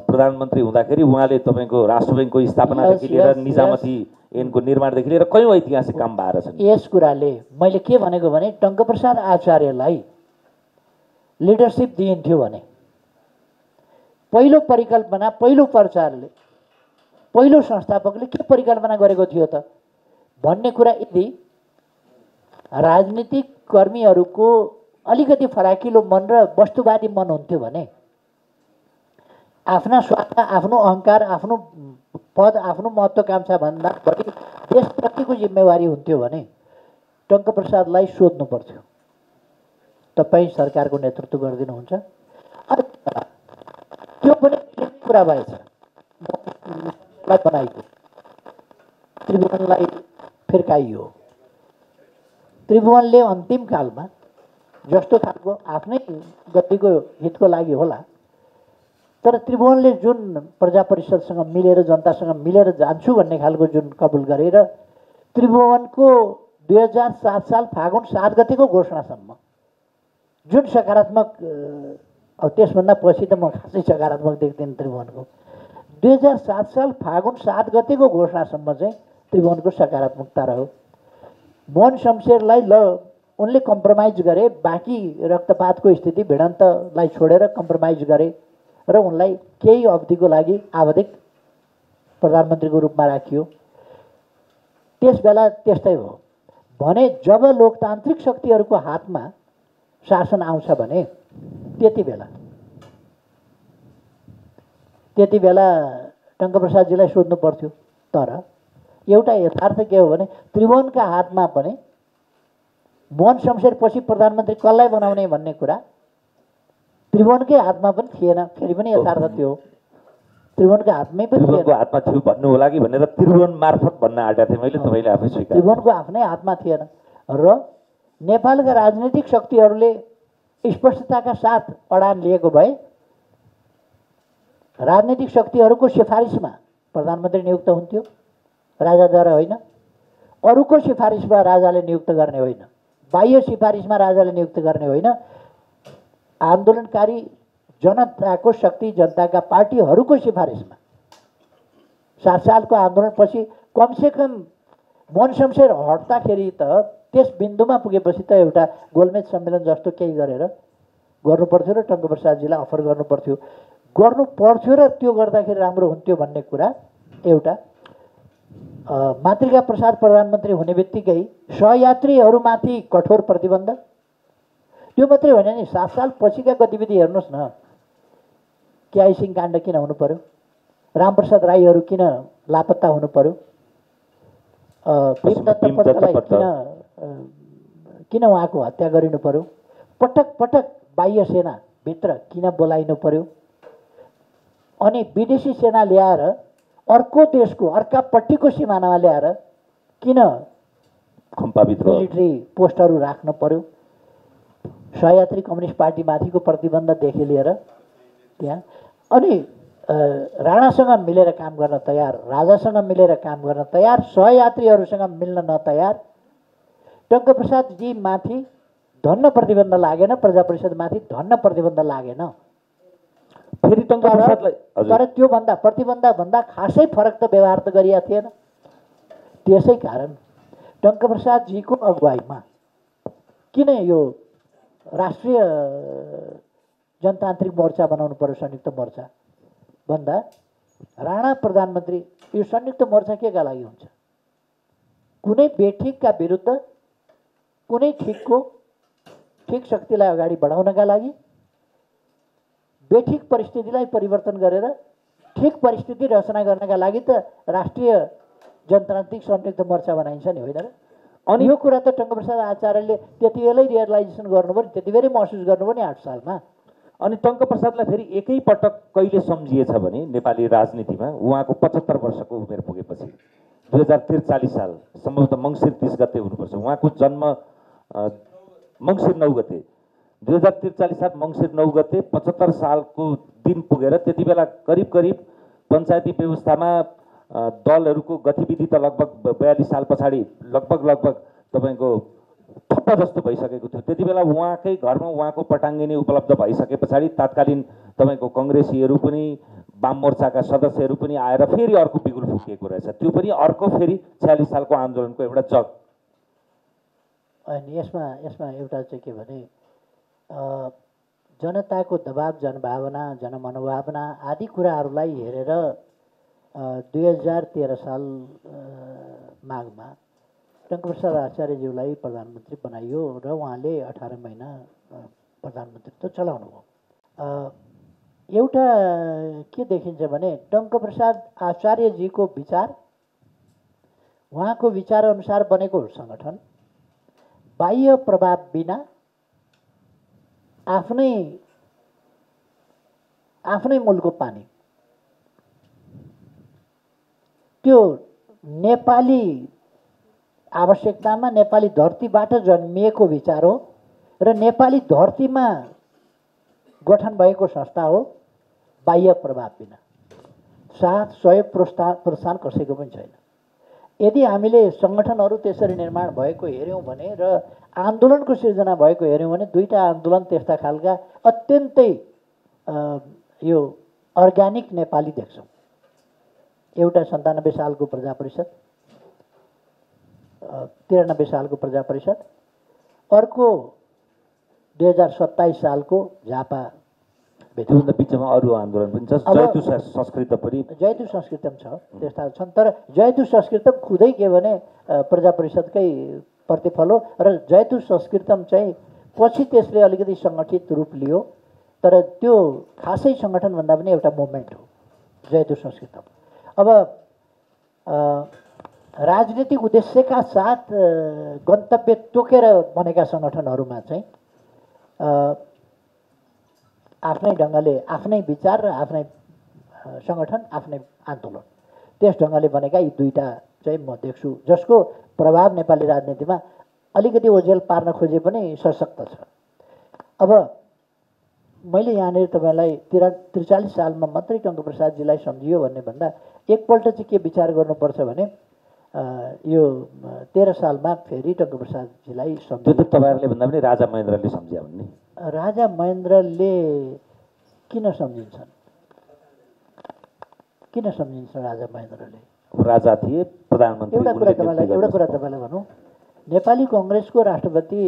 B: प्रधानमन्त्री हुँदाखेरि उहाँले तपाईँको राष्ट्र ब्याङ्कको स्थापनादेखि लिएर निजामती ऐनको निर्माणदेखि लिएर कयौँ ऐतिहासिक काम भएर छन्।
A: यस कुराले मैले के भनेको भने टङ्कप्रसाद आचार्यलाई लिडरसिप दिइन्थ्यो भने पहिलो परिकल्पना, पहिलो प्रचारले, पहिलो संस्थापकले के परिकल्पना गरेको थियो त भन्ने कुरा यदि राजनीतिक कर्मीहरूको अलिकति फराकिलो मन र वस्तुवादी मन हुन्थ्यो भने, आफ्ना स्वार्थ, आफ्नो अहङ्कार, आफ्नो पद, आफ्नो महत्त्वकांक्षा भन्दा बढी देशप्रतिको जिम्मेवारी हुन्थ्यो भने टङ्कप्रसादलाई सोध्नु पर्थ्यो, तपाईँ सरकारको नेतृत्व गरिदिनुहुन्छ? त्यो पनि कुरा भएछ, बनाइयो, त्रिभुवनलाई फिर्काइयो। त्रिभुवनले अन्तिम कालमा जस्तो खालको आफ्नै गतिको हितको लागि होला, तर त्रिभुवनले जुन प्रजा परिषदसँग मिलेर, जनतासँग मिलेर जान्छु भन्ने खालको जुन कबुल गरेर त्रिभुवनको 2007 साल फागुन 7 गतेको घोषणासम्म जुन सकारात्मक, अब त्यसभन्दा पछि त म खासै सकारात्मक देख्दिनँ त्रिभुवनको, 2007 साल फागुन 7 गतेको घोषणासम्म चाहिँ त्रिभुवनको सकारात्मकता रह्यो। मोहन शमशेरलाई उनले कम्प्रोमाइज गरे, बाँकी रक्तपातको स्थिति भिडन्तलाई छोडेर कम्प्रोमाइज गरे र उनलाई केही अवधिको लागि आवधिक प्रधानमन्त्रीको रूपमा राखियो। त्यसबेला त्यस्तै हो भने जब लोकतान्त्रिक शक्तिहरूको हातमा शासन आउँछ भने त्यति बेला टङ्कप्रसादजीलाई सोध्नु पर्थ्यो। तर एउटा यथार्थ के हो भने त्रिभुवनका हातमा पनि मोहन शमशेर पछि प्रधानमन्त्री कसलाई बनाउने भन्ने कुरा त्रिभुवनकै हातमा पनि थिएन। फेरि पनि यथार्थ त्यो त्रिभुवनको हातमै पनि थिएन।
B: त्रिभुवनको हातमा थियो भन्नु होला कि भनेर त्रिभुवन मार्फत भन्न आँटेको थिएँ मैले, तपाईँले आफै स्वीकार।
A: त्रिभुवनको आफ्नै हातमा थिएन र नेपालका राजनीतिक शक्तिहरूले स्पष्टताका साथ अडान लिएको भए राजनीतिक शक्तिहरूको सिफारिसमा प्रधानमन्त्री नियुक्त हुन्थ्यो, राजाद्वारा होइन। अरूको सिफारिसमा राजाले नियुक्त गर्ने होइन, बाह्य सिफारिसमा राजाले नियुक्त गर्ने होइन। आन्दोलनकारी जनताको शक्ति, जनताका पार्टीहरूको सिफारिसमा 7 सालको आन्दोलनपछि कमसेकम मोहन शमशेर हट्दाखेरि त त्यस बिन्दुमा पुगेपछि त एउटा गोलमेज सम्मेलन जस्तो केही गरेर गर्नुपर्थ्यो र टङ्कप्रसादजीलाई अफर गर्नुपर्थ्यो र त्यो गर्दाखेरि राम्रो हुन्थ्यो भन्ने कुरा एउटा। मातृका प्रसाद प्रधानमन्त्री हुने बित्तिकै सहयात्रीहरूमाथि कठोर प्रतिबन्ध। त्यो मात्रै होइन नि, 7 साल पछिका गतिविधि हेर्नुहोस् न, केआई सिंह काण्ड किन हुनु पर्यो? रामप्रसाद राईहरू किन लापत्ता हुनु पर्यो, भीमदत्त पन्तलाई किन उहाँको हत्या गरिनु पर्यो, पटक पटक बाह्य सेनाभित्र किन बोलाइनु पर्यो, अनि विदेशी सेना ल्याएर अर्को देशको अर्कापट्टिको सिमानामा ल्याएर किन मिलिट्री पोस्टहरू राख्नु पर्यो। सहयात्री कम्युनिस्ट पार्टीमाथिको प्रतिबन्धदेखि लिएर त्यहाँ अनि राणासँग मिलेर काम गर्न तयार, राजासँग मिलेर काम गर्न तयार, सहयात्रीहरूसँग मिल्न नतयार। टङ्कप्रसादजी माथि धन्न प्रतिबन्ध लागेन, प्रजा परिषदमाथि धन्न प्रतिबन्ध लागेन।
B: फेरि टङ्कप्रसादलाई
A: तर त्योभन्दा प्रतिबन्धभन्दा खासै फरक त व्यवहार त गरिएको थिएन। त्यसै कारण टङ्कप्रसादजीको अगुवाईमा किन यो राष्ट्रिय जनतान्त्रिक मोर्चा बनाउनु पर्यो, संयुक्त मोर्चा भन्दा राणा प्रधानमन्त्री, यो संयुक्त मोर्चा केका लागि हुन्छ? कुनै बेठिकका विरुद्ध कुनै ठिक शक्तिलाई अगाडि बढाउनका लागि, बेठिक परिस्थितिलाई परिवर्तन गरेर ठिक परिस्थिति रचना गर्नका लागि त राष्ट्रिय जनतान्त्रिक संयुक्त मोर्चा बनाइन्छ नि, होइन र? अनि यो कुरा त टङ्कप्रसाद आचार्यले त्यति बेलै रियलाइजेसन गर्नुभयो नि, त्यति बेलै महसुस गर्नुभयो नि 8 सालमा।
B: अनि टङ्कप्रसादलाई फेरि एकैपटक कहिले सम्झिएछ भने नेपाली राजनीतिमा उहाँको 75 वर्षको उमेर पुगेपछि 2043 साल सम्भवतः मङ्सिर 30 गते हुनुपर्छ, उहाँको जन्म मङ्सिर 9 गते, 2043 साल मङ्सिर 9 गते 75 सालको दिन पुगेर त्यति बेला करिब करिब पञ्चायती व्यवस्थामा दलहरूको गतिविधि त लगभग 42 साल पछाडि लगभग तपाईँको ठप्प जस्तो भइसकेको थियो। त्यति बेला उहाँकै घरमा उहाँको पटाङ्गिनी उपलब्ध भइसके पछाडि तत्कालीन तपाईँको कङ्ग्रेसीहरू पनि वाम मोर्चाका सदस्यहरू पनि आएर फेरि अर्को बिगुल फुकिएको रहेछ। त्यो पनि अर्को फेरि 46 सालको आन्दोलनको एउटा जग।
A: अनि यसमा एउटा चाहिँ के भने जनताको दबाब, जनभावना, जनमनोभावना आदि कुराहरूलाई हेरेर 2013 साल माघमा टङ्कप्रसाद आचार्यज्यूलाई प्रधानमन्त्री बनाइयो र उहाँले 18 महिना प्रधानमन्त्रीत्व चलाउनु भयो। एउटा के देखिन्छ भने टङ्कप्रसाद आचार्यजीको विचार, उहाँको विचारअनुसार बनेको सङ्गठन बाह्य प्रभाव बिना आफ्नै मूलको पानी, त्यो नेपाली आवश्यकतामा नेपाली धरतीबाट जन्मिएको विचार हो र नेपाली धरतीमा गठन भएको संस्था हो, बाह्य प्रभाव बिना। साथ सहयोग प्रोत्साहन कसैको पनि छैन। यदि हामीले सङ्गठनहरू त्यसरी निर्माण भएको हेऱ्यौँ भने र आन्दोलनको सिर्जना भएको हेऱ्यौँ भने दुईटा आन्दोलन त्यस्ता खालका अत्यन्तै यो अर्ग्यानिक नेपाली देख्छौँ। एउटा 97 सालको प्रजा परिषद, 93 सालको प्रजा परिषद, अर्को 2027 सालको झापा।
B: त्योभन्दा बिचमा अरू आन्दोलन पनि छ, जयतु संस्कृत पनि,
A: जयतु संस्कृतम छ, त्यस्ता छन्। तर जयतु संस्कृतम खुदै के भने प्रजा परिषदकै प्रतिफल हो र जयतु संस्कृतम चाहिँ पछि त्यसले अलिकति सङ्गठित रूप लियो, तर त्यो खासै सङ्गठनभन्दा पनि एउटा मुभमेन्ट हो जयतु संस्कृतम। अब राजनीतिक उद्देश्यका साथ गन्तव्य तोकेर बनेका सङ्गठनहरूमा चाहिँ आफ्नै ढङ्गले आफ्नै विचार र आफ्नै सङ्गठन, आफ्नै आन्दोलन, त्यस ढङ्गले बनेका यी दुईटा चाहिँ म देख्छु, जसको प्रभाव नेपाली राजनीतिमा अलिकति ओझेल पार्न खोजे पनि सशक्त छ। अब मैले यहाँनिर तपाईँलाई 43 सालमा मात्रै टङ्कप्रसादजीलाई सम्झियो भन्ने भन्दा एकपल्ट चाहिँ के विचार गर्नुपर्छ भने यो 13 सालमा फेरि टङ्कप्रसादजीलाई सम्झियो।
B: त्यो त तपाईँहरूले भन्दा पनि राजा महेन्द्रले सम्झ्या भन्ने।
A: राजा महेन्द्रले किन सम्झिन्छन्? किन सम्झिन्छन् राजा महेन्द्रले?
B: राजा थिए, प्रधानमन्त्री।
A: एउटा कुरा तपाईँलाई भनौँ, नेपाली कङ्ग्रेसको राष्ट्रपति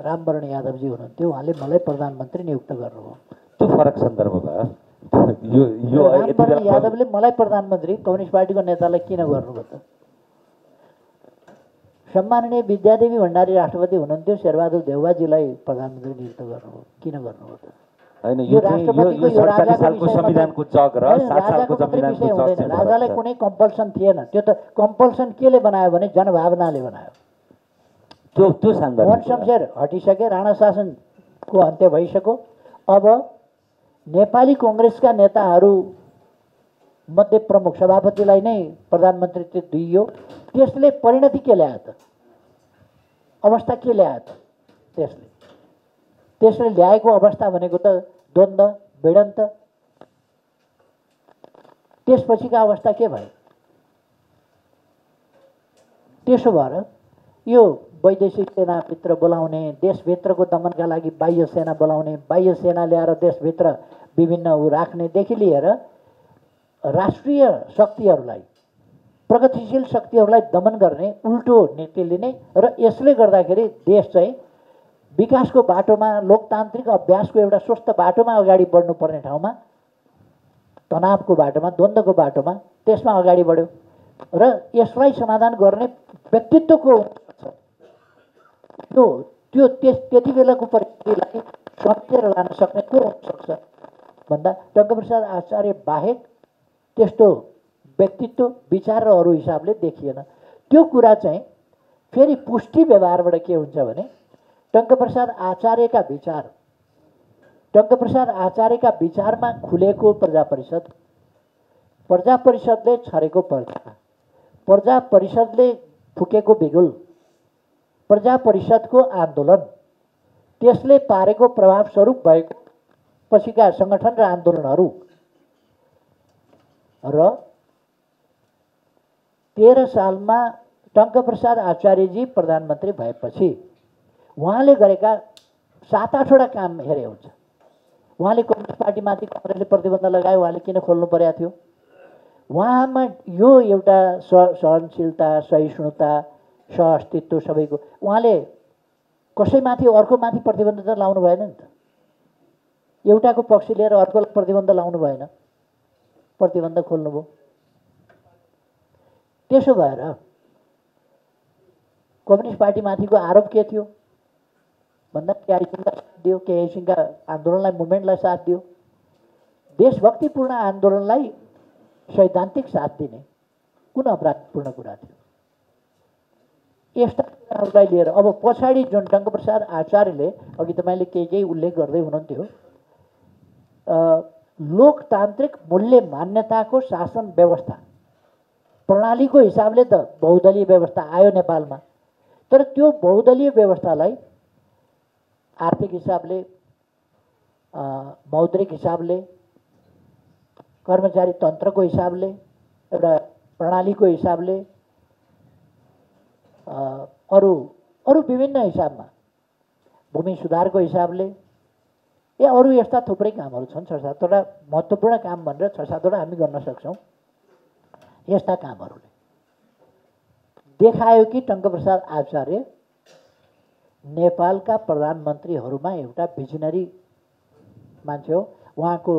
A: रामवरण यादवजी हुनुहुन्थ्यो, उहाँले मलाई प्रधानमन्त्री नियुक्त गर्नुभयो।
B: त्यो फरक सन्दर्भ भयो।
A: रामवरण यादवले मलाई प्रधानमन्त्री कम्युनिस्ट पार्टीको नेतालाई किन गर्नुभयो त? सम्माननीय विद्यादेवी भण्डारी राष्ट्रपति हुनुहुन्थ्यो, शेरबहादुर देउवाजीलाई प्रधानमन्त्री नियुक्त गर्नुभयो, किन गर्नुभयो त?
B: होइन
A: यो
B: यो चाहिँ
A: राष्ट्रपतिको
B: यो
A: यो
B: 47
A: राजाको
B: सालको
A: विषयमा
B: संविधानको जग र
A: होइन,
B: 7 सालको
A: राजाको मात्रै
B: संविधानको
A: विषय
B: जग
A: हुँदैन।
B: चाहिँ फरक
A: राजालाई
B: छ।
A: कुनै कम्पल्सन थिएन, त्यो त कम्पल्सन केले बनायो भने जनभावनाले बनायो।
B: त्यो सान्दर्भिक
A: मोहन
B: कुरा।
A: शमशेर हटिसके, राणा शासनको अन्त्य भइसक्यो। अब नेपाली कङ्ग्रेसका नेताहरू मध्ये प्रमुख सभापतिलाई नै प्रधानमन्त्री दिइयो। त्यसले परिणति के ल्यायो त, अवस्था के ल्यायो त? त्यसले ल्याएको अवस्था भनेको त द्वन्द्व, भिडन्त। त्यसपछिका अवस्था के भयो? त्यसो भएर यो वैदेशिक सेनाभित्र बोलाउने, देशभित्रको दमनका लागि बाह्य सेना बोलाउने, बाह्य सेना ल्याएर देशभित्र विभिन्न राख्नेदेखि लिएर राष्ट्रिय शक्तिहरूलाई, प्रगतिशील शक्तिहरूलाई दमन गर्ने उल्टो नीति लिने र यसले गर्दाखेरि देश चाहिँ विकासको बाटोमा, लोकतान्त्रिक अभ्यासको एउटा स्वस्थ बाटोमा अगाडि बढ्नुपर्ने ठाउँमा तनावको बाटोमा, द्वन्द्वको बाटोमा त्यसमा अगाडि बढ्यो। र यसलाई समाधान गर्ने व्यक्तित्वको त्यो त्यति बेलाको परिस्थितिलाई समेटेर लान सक्ने को हुनसक्छ भन्दा टङ्कप्रसाद आचार्य बाहेक त्यस्तो व्यक्तित्व, विचार र अरू हिसाबले देखिएन। त्यो कुरा चाहिँ फेरि पुष्टि व्यवहारबाट के हुन्छ भने टङ्कप्रसाद आचार्यका विचारमा खुलेको प्रजा परिषदले छरेको पर्चा, प्रजा परिषदले फुकेको बिगुल, प्रजा परिषदको आन्दोलन, त्यसले पारेको प्रभावस्वरूप भएको पछिका सङ्गठन र आन्दोलनहरू र 13 सालमा टङ्कप्रसाद आचार्यजी प्रधानमन्त्री भएपछि उहाँले गरेका 7-8वटा काम हेरे हुन्छ। उहाँले कम्युनिस्ट पार्टीमाथि कङ्ग्रेसले प्रतिबन्ध लगायो, उहाँले किन खोल्नु परेको थियो? उहाँमा यो एउटा सहनशीलता, सहिष्णुता, सहअस्तित्व सबैको, उहाँले कसैमाथि अर्कोमाथि प्रतिबन्ध त लाउनु भएन नि त। एउटाको पक्ष लिएर अर्कोलाई प्रतिबन्ध लाउनु भएन, प्रतिबन्ध खोल्नुभयो। त्यसो भएर कम्युनिस्ट पार्टीमाथिको आरोप के थियो भन्दा केआई सिंहका साथ दियो, केआई सिंहका आन्दोलनलाई, मुभमेन्टलाई साथ दियो। देशभक्तिपूर्ण आन्दोलनलाई सैद्धान्तिक साथ दिने कुन अपराधपूर्ण कुरा थियो? यस्ता कुराहरूलाई लिएर अब पछाडि जुन टङ्कप्रसाद आचार्यले, अघि तपाईँले केही उल्लेख गर्दै हुनुहुन्थ्यो, लोकतान्त्रिक मूल्य मान्यताको शासन व्यवस्था प्रणालीको हिसाबले त बहुदलीय व्यवस्था आयो नेपालमा, तर त्यो बहुदलीय व्यवस्थालाई आर्थिक हिसाबले, मौद्रिक हिसाबले, कर्मचारी तन्त्रको हिसाबले, एउटा प्रणालीको हिसाबले, अरू विभिन्न हिसाबमा, भूमि सुधारको हिसाबले, अरू यस्ता थुप्रै कामहरू छन्। 6-7वटा महत्त्वपूर्ण काम भनेर 6-7वटा हामी गर्न सक्छौँ। यस्ता कामहरूले देखायो कि टङ्कप्रसाद आचार्य नेपालका प्रधानमन्त्रीहरूमा एउटा भिजनरी मान्छे हो। उहाँको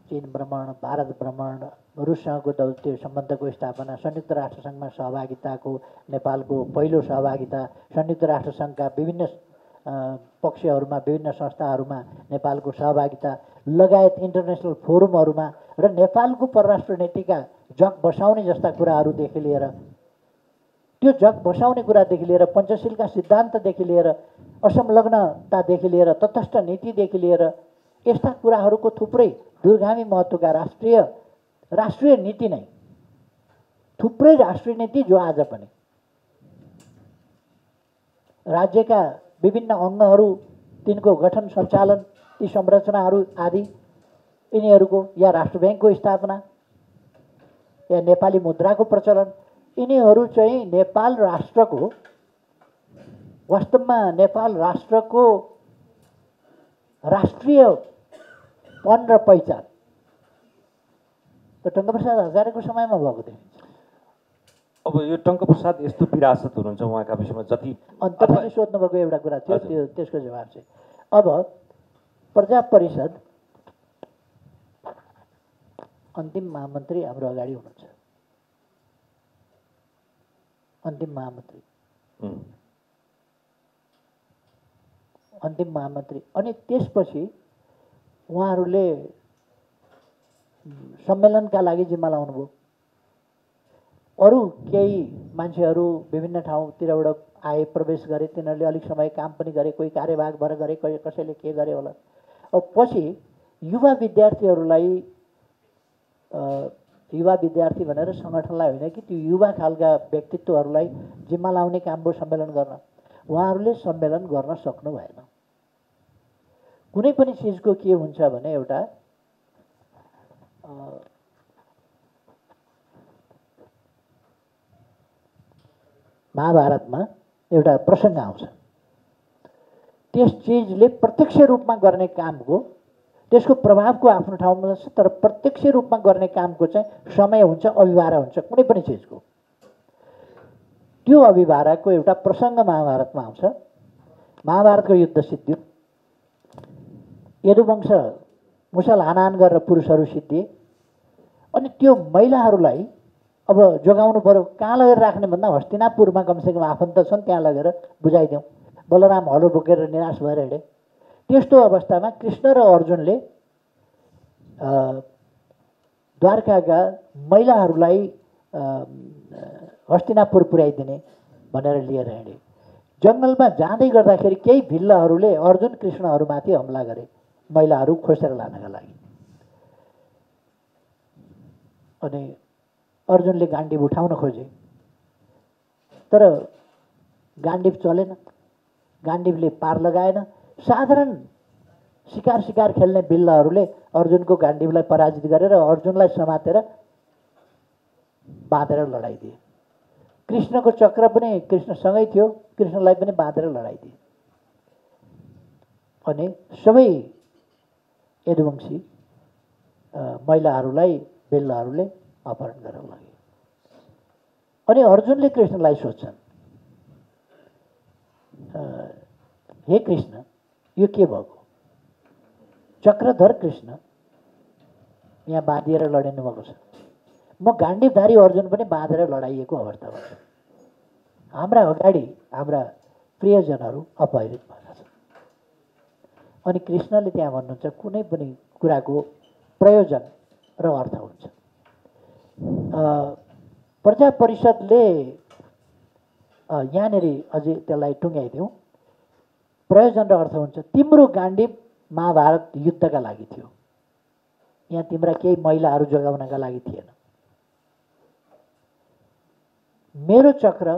A: चीन भ्रमण, भारत भ्रमण, रुससँगको दौत्य सम्बन्धको स्थापना, संयुक्त राष्ट्रसङ्घमा सहभागिताको नेपालको पहिलो सहभागिता, संयुक्त राष्ट्रसङ्घका विभिन्न पक्षहरूमा, विभिन्न संस्थाहरूमा नेपालको सहभागिता लगायत इन्टरनेसनल फोरमहरूमा र नेपालको परराष्ट्र नीतिका जग बसाउने जस्ता कुराहरूदेखि लिएर, त्यो जग बसाउने कुरादेखि लिएर, पञ्चशीलका सिद्धान्तदेखि लिएर, असंलग्नतादेखि लिएर, तटस्थ नीतिदेखि लिएर, यस्ता कुराहरूको थुप्रै दूरगामी महत्त्वका राष्ट्रिय नीति नै, थुप्रै राष्ट्रिय नीति जो आज पनि राज्यका विभिन्न अङ्गहरू, तिनको गठन सञ्चालन, ती संरचनाहरू आदि, यिनीहरूको या राष्ट्र ब्याङ्कको स्थापना या नेपाली मुद्राको प्रचलन, यिनीहरू चाहिँ नेपाल राष्ट्रको, वास्तवमा नेपाल राष्ट्रको राष्ट्रियपन र पहिचान त टङ्कप्रसाद आचार्यको समयमा भएको थियो।
B: अब यो टङ्कप्रसाद यस्तो विरासत हुनुहुन्छ उहाँका विषयमा जति
A: तपाईँले सोध्नुभएको एउटा कुरा थियो, त्यसको जवाब चाहिँ अब प्रजा परिषद अन्तिम महामन्त्री हाम्रो अगाडि हुनुहुन्छ। अन्तिम महामन्त्री अन्तिम महामन्त्री। अनि त्यसपछि उहाँहरूले सम्मेलनका लागि जिम्मा लाउनुभयो। अरू केही मान्छेहरू विभिन्न ठाउँतिरबाट आए, प्रवेश गरे, तिनीहरूले अलिक समय काम पनि गरे, कोही कार्यभाग भएर गरे, कसैले के गरे होला। अब पछि युवा विद्यार्थीहरूलाई युवा विद्यार्थी भनेर सङ्गठनलाई होइन कि त्यो युवा खालका व्यक्तित्वहरूलाई जिम्मा लाउने काम भयो सम्मेलन गर्न। उहाँहरूले सम्मेलन गर्न सक्नु भएन। कुनै पनि चिजको के हुन्छ भने एउटा महाभारतमा एउटा प्रसङ्ग आउँछ। त्यस चिजले प्रत्यक्ष रूपमा गर्ने कामको त्यसको प्रभावको आफ्नो ठाउँमा छ, तर प्रत्यक्ष रूपमा गर्ने कामको चाहिँ समय हुन्छ, अभिभारा हुन्छ कुनै पनि चिजको। त्यो अभिभाराको एउटा प्रसङ्ग महाभारतमा आउँछ। महाभारतको युद्ध सिद्धियो, यदुवंश मुसल हानाहान गरेर पुरुषहरू सिद्धिए। अनि त्यो महिलाहरूलाई अब जोगाउनु पर्यो, कहाँ लगेर राख्ने भन्दा हस्तिनापुरमा कमसेकम आफन्त छन्, त्यहाँ लगेर बुझाइदिउँ। बलराम हलो बोकेर निराश भएर हिँडे। त्यस्तो अवस्थामा कृष्ण र अर्जुनले द्वारकाका महिलाहरूलाई हस्तिनापुर पुर्याइदिने भनेर लिएर हिँडे। जङ्गलमा जाँदै गर्दाखेरि केही भिल्लहरूले अर्जुन कृष्णहरूमाथि हमला गरे महिलाहरू खोसेर लानका लागि। अनि अर्जुनले गाण्डीव उठाउन खोजे, तर गाण्डीव चलेन, गाण्डीवले पार लगाएन। साधारण शिकार खेल्ने बिल्लाहरूले अर्जुनको गाण्डीवलाई पराजित गरेर अर्जुनलाई समातेर बाँधेर लडाइदिए। कृष्णको चक्र पनि कृष्णसँगै थियो, कृष्णलाई पनि बाँधेर लडाइदिए। अनि सबै यदुवंशी महिलाहरूलाई बिल्लाहरूले अपहरण गरेर लगे। अनि अर्जुनले कृष्णलाई सोध्छन्, हे कृष्ण, यो के भएको? चक्रधर कृष्ण यहाँ बाँधिएर लडिनु भएको छ, म गाण्डीवधारी अर्जुन पनि बाँधेर लडाइएको अवस्थामा छु। हाम्रा अगाडि हाम्रा प्रियजनहरू अपहरित भएका छन्। अनि कृष्णले त्यहाँ भन्नुहुन्छ, कुनै पनि कुराको प्रयोजन र अर्थ हुन्छ। प्रजा परिषदले यहाँनिर अझै त्यसलाई टुङ्ग्याइदिउँ, प्रयोजन र अर्थ हुन्छ। तिम्रो गाण्डीव महाभारत युद्धका लागि थियो, यहाँ तिम्रा केही महिलाहरू जोगाउनका लागि थिएन। मेरो चक्र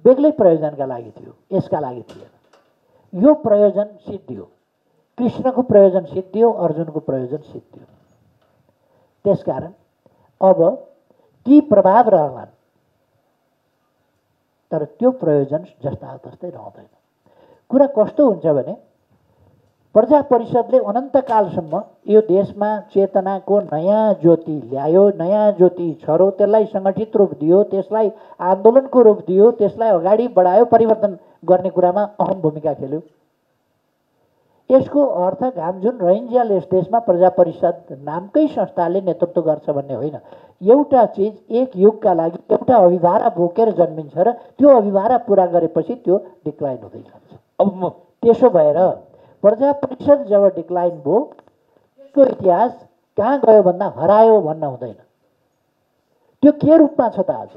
A: बेग्लै प्रयोजनका लागि थियो, यसका लागि थिएन। यो प्रयोजन सिद्धियो, कृष्णको प्रयोजन सिद्धियो, अर्जुनको प्रयोजन सिद्धियो। त्यसकारण अब ती प्रभाव रहलान्, तर त्यो प्रयोजन जस्ता तस्तै रहँदैन। कुरा कस्तो हुन्छ भने प्रजा परिषदले अनन्तकालसम्म यो देशमा चेतनाको नयाँ ज्योति ल्यायो, नयाँ ज्योति छर्यो, त्यसलाई सङ्गठित रूप दियो, त्यसलाई आन्दोलनको रूप दियो, त्यसलाई अगाडि बढायो, परिवर्तन गर्ने कुरामा अहम भूमिका खेल्यो। यसको अर्थ घाम जुन रहन्जेल यस देशमा प्रजा परिषद नामकै संस्थाले नेतृत्व गर्छ भन्ने होइन। एउटा चिज एक युगका लागि एउटा अभिभारा बोकेर जन्मिन्छ र त्यो अभिभारा पुरा गरेपछि त्यो डिक्लाइन हुँदै जान्छ। अब त्यसो भएर प्रजा परिषद जब डिक्लाइन भयो, त्यसको इतिहास कहाँ गयो भन्दा हरायो भन्न हुँदैन। त्यो के रूपमा छ त आज?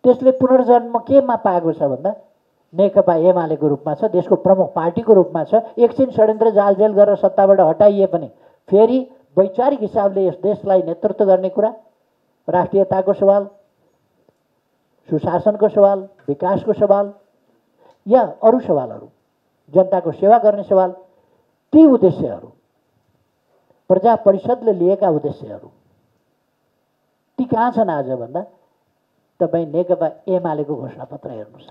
A: त्यसले पुनर्जन्म केमा पाएको छ भन्दा नेकपा एमालेको रूपमा छ, देशको प्रमुख पार्टीको रूपमा छ। एकछिन षड्यन्त्र जालझेल गरेर सत्ताबाट हटाइए पनि फेरि वैचारिक हिसाबले यस देशलाई नेतृत्व गर्ने कुरा, राष्ट्रियताको सवाल, सुशासनको सवाल, विकासको सवाल या अरू सवालहरू, जनताको सेवा गर्ने सवाल, ती उद्देश्यहरू, प्रजा परिषदले लिएका उद्देश्यहरू ती कहाँ छन् आज भन्दा तपाईँ नेकपा एमालेको घोषणापत्र हेर्नुहोस्।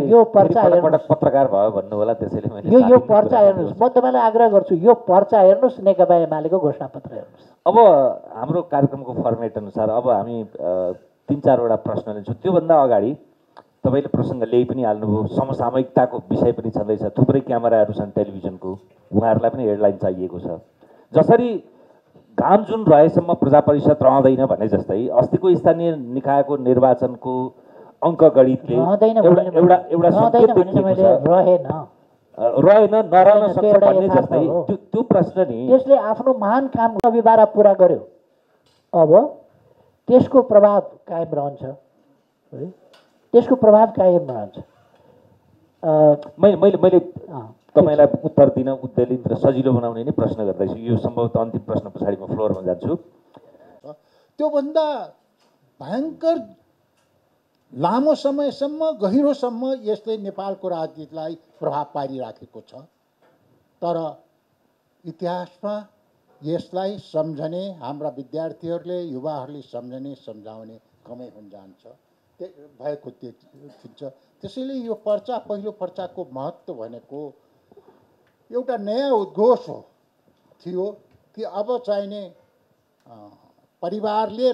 A: यो पर्चा हेर्नुहोस्,
B: पत्रकार भयो भन्नु होला, त्यसैले मैले
A: यो पर्चा हेर्नुहोस्। म तपाईँलाई आग्रह गर्छु, यो पर्चा हेर्नुहोस्, नेकपा एमालेको घोषणापत्र हेर्नुहोस्।
B: अब हाम्रो कार्यक्रमको फर्मेट अनुसार अब हामी 3-4वटा प्रश्न लिन्छौँ। त्योभन्दा अगाडि तपाईँले प्रसङ्ग ल्याइ पनि हाल्नुभयो, समसामयिकताको विषय पनि छँदैछ। थुप्रै क्यामेराहरू छन् टेलिभिजनको, उहाँहरूलाई पनि हेडलाइन चाहिएको छ। जसरी घाम जुन रहेसम्म प्रजा परिषद रहँदैन भने जस्तै अस्तिको स्थानीय निकायको निर्वाचनको अङ्कगणितले एउटा सङ्केत देखिएको छ। रहेन नरहन
A: त्यो
B: सक्छ
A: एउटा
B: भन्ने
A: यथार्थ
B: जस्तै
A: हो।
B: त्यो प्रश्न नि
A: त्यसले आफ्नो महान काम अभिवारा पुरा गर्यो, अब त्यसको प्रभाव कायम रहन्छ है, त्यसको प्रभाव कायम रहन्छ।
B: मैले
A: अँ,
B: तपाईँलाई उत्तर दिन उद्वेलित र सजिलो बनाउने नै प्रश्न गर्दैछु। यो सम्भवतः अन्तिम प्रश्न पछाडि म फ्लोरमा जान्छु।
C: त्योभन्दा भयङ्कर लामो समयसम्म गहिरोसम्म यसले नेपालको राजनीतिलाई प्रभाव पारिराखेको छ। तर इतिहासमा यसलाई सम्झने हाम्रा विद्यार्थीहरूले युवाहरूले सम्झने सम्झाउने कमै हुन जान्छ भएको देखिन्छ। त्यसैले यो पर्चा पहिलो पर्चाको महत्त्व भनेको एउटा नयाँ उद्घोष हो थियो कि अब चाहिने परिवारले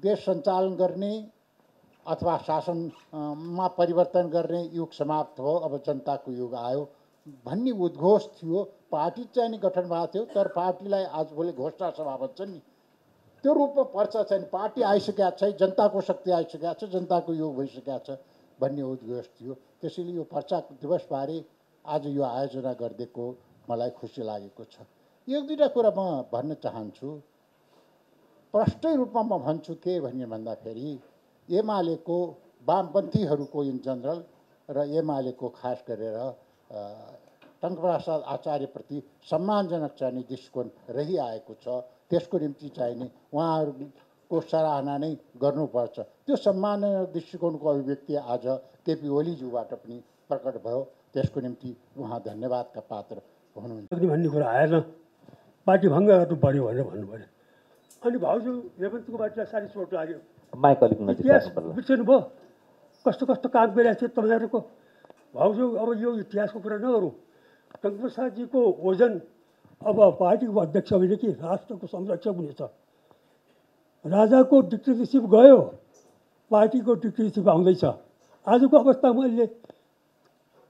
C: देश सञ्चालन गर्ने अथवा शासनमा परिवर्तन गर्ने युग समाप्त हो, अब जनताको युग आयो भन्ने उद्घोष थियो। पार्टी चाहिँ नि गठन भएको थियो, तर पार्टीलाई आजभोलि घोषणा सभा भन्छ नि त्यो रूपमा पर्चा चाहिँ पार्टी आइसकेका छ, जनताको शक्ति आइसकेका छ, जनताको योग भइसकेका छ भन्ने उद्घोष थियो। त्यसैले यो पर्चा दिवसबारे आज यो आयोजना गरिदिएको मलाई खुसी लागेको छ। एक दुईवटा कुरा म भन्न चाहन्छु। प्रष्टै रूपमा म भन्छु के भन्ने भन्दाखेरि एमालेको वामपन्थीहरूको इन जनरल र एमालेको खास गरेर टङ्कप्रसाद आचार्यप्रति सम्मानजनक चाहिने दृष्टिकोण रहिआएको छ। त्यसको निम्ति चाहिने उहाँहरूको सराहना नै गर्नुपर्छ। त्यो सम्मानजनक दृष्टिकोणको अभिव्यक्ति आज केपी ओलीज्यूबाट पनि प्रकट भयो। त्यसको निम्ति उहाँ धन्यवादका पात्र हुनुहुन्छ
D: भन्ने कुरा आएन। पार्टी भङ्ग गर्नु पऱ्यो भनेर भन्नु पऱ्यो। अनि भाउजू हेमन्तको पार्टीलाई साह्रै चोट लाग्यो।
B: माइक अलिक नजिक
D: इतिहास
B: राख्नु पर्ला।
D: बिर्सनु भयो कस्तो कस्तो काम गरिरहेको थियो तपाईँहरूको। भाउजू अब यो इतिहासको कुरा नगरौँ। टङ्कप्रसादजीको ओजन अब पार्टीको अध्यक्ष होइन कि राष्ट्रको संरक्षक हुनेछ। राजाको डिक्टेटरसिप गयो, पार्टीको डिक्टेटरसिप आउँदैछ। आजको अवस्थामा अहिले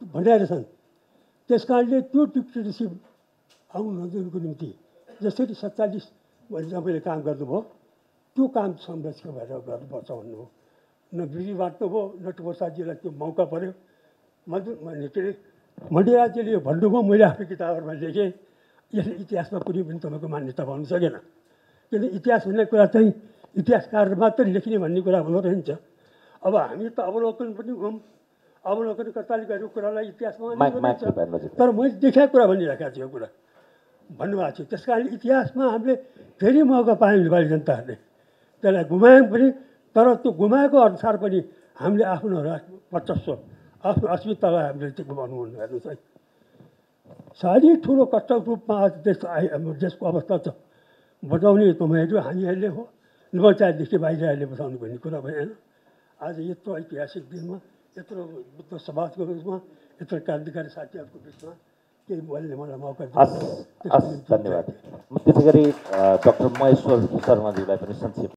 D: भनिरहेछन्। त्यस कारणले त्यो डिक्टेटरसिप आउनु नदिनुको निम्ति जसरी 47 भने तपाईँले काम गर्नुभयो त्यो काम संरक्षक भएर गर्नुपर्छ भन्नु हो। न बिजी बाँट्नुभयो न टङ्कप्रसादजीलाई त्यो मौका पऱ्यो। के अरे मण्डिराज्यले भन्नुभयो, मैले आफ्नो किताबहरूमा लेखेँ। यसले इतिहासमा कुनै पनि तपाईँको मान्यता पाउनु सकेन। किन इतिहास भन्ने कुरा चाहिँ इतिहासकार मात्र लेख्ने भन्ने कुरा हुँदो रहन्छ। अब हामी त अवलोकन पनि हौँ, अवलोकनकर्ताले गरेको कुरालाई इतिहासमा तर मैले देखाएको कुरा भनिरहेको छु। यो कुरा भन्नुभएको छु। त्यस कारण इतिहासमा हामीले फेरि मौका पायौँ नेपाली जनताहरूले। त्यसलाई गुमायौँ पनि, तर त्यो गुमाएको अनुसार पनि हामीले आफ्नो वर्चस्व आफ्नो अस्मितालाई हामीले चाहिँ गुमाउनु हुनु हेर्नुहोस् है। साह्रै ठुलो कष्टको रूपमा आज देशको अवस्था छ। बचाउने तपाईँहरू हामीहरूले हो, न चाहेदेखि बाहिरहरूले बचाउनु भन्ने कुरा भएन। आज यत्रो ऐतिहासिक दिनमा यत्रो बुद्ध समाजको बिचमा यत्रो क्रान्तिकारी साथीहरूको बिचमा केही बोल्ने मलाई मौका
B: हस् धन्यवाद। त्यसै गरी डाक्टर महेश्वर शर्माज्यूलाई पनि संक्षेप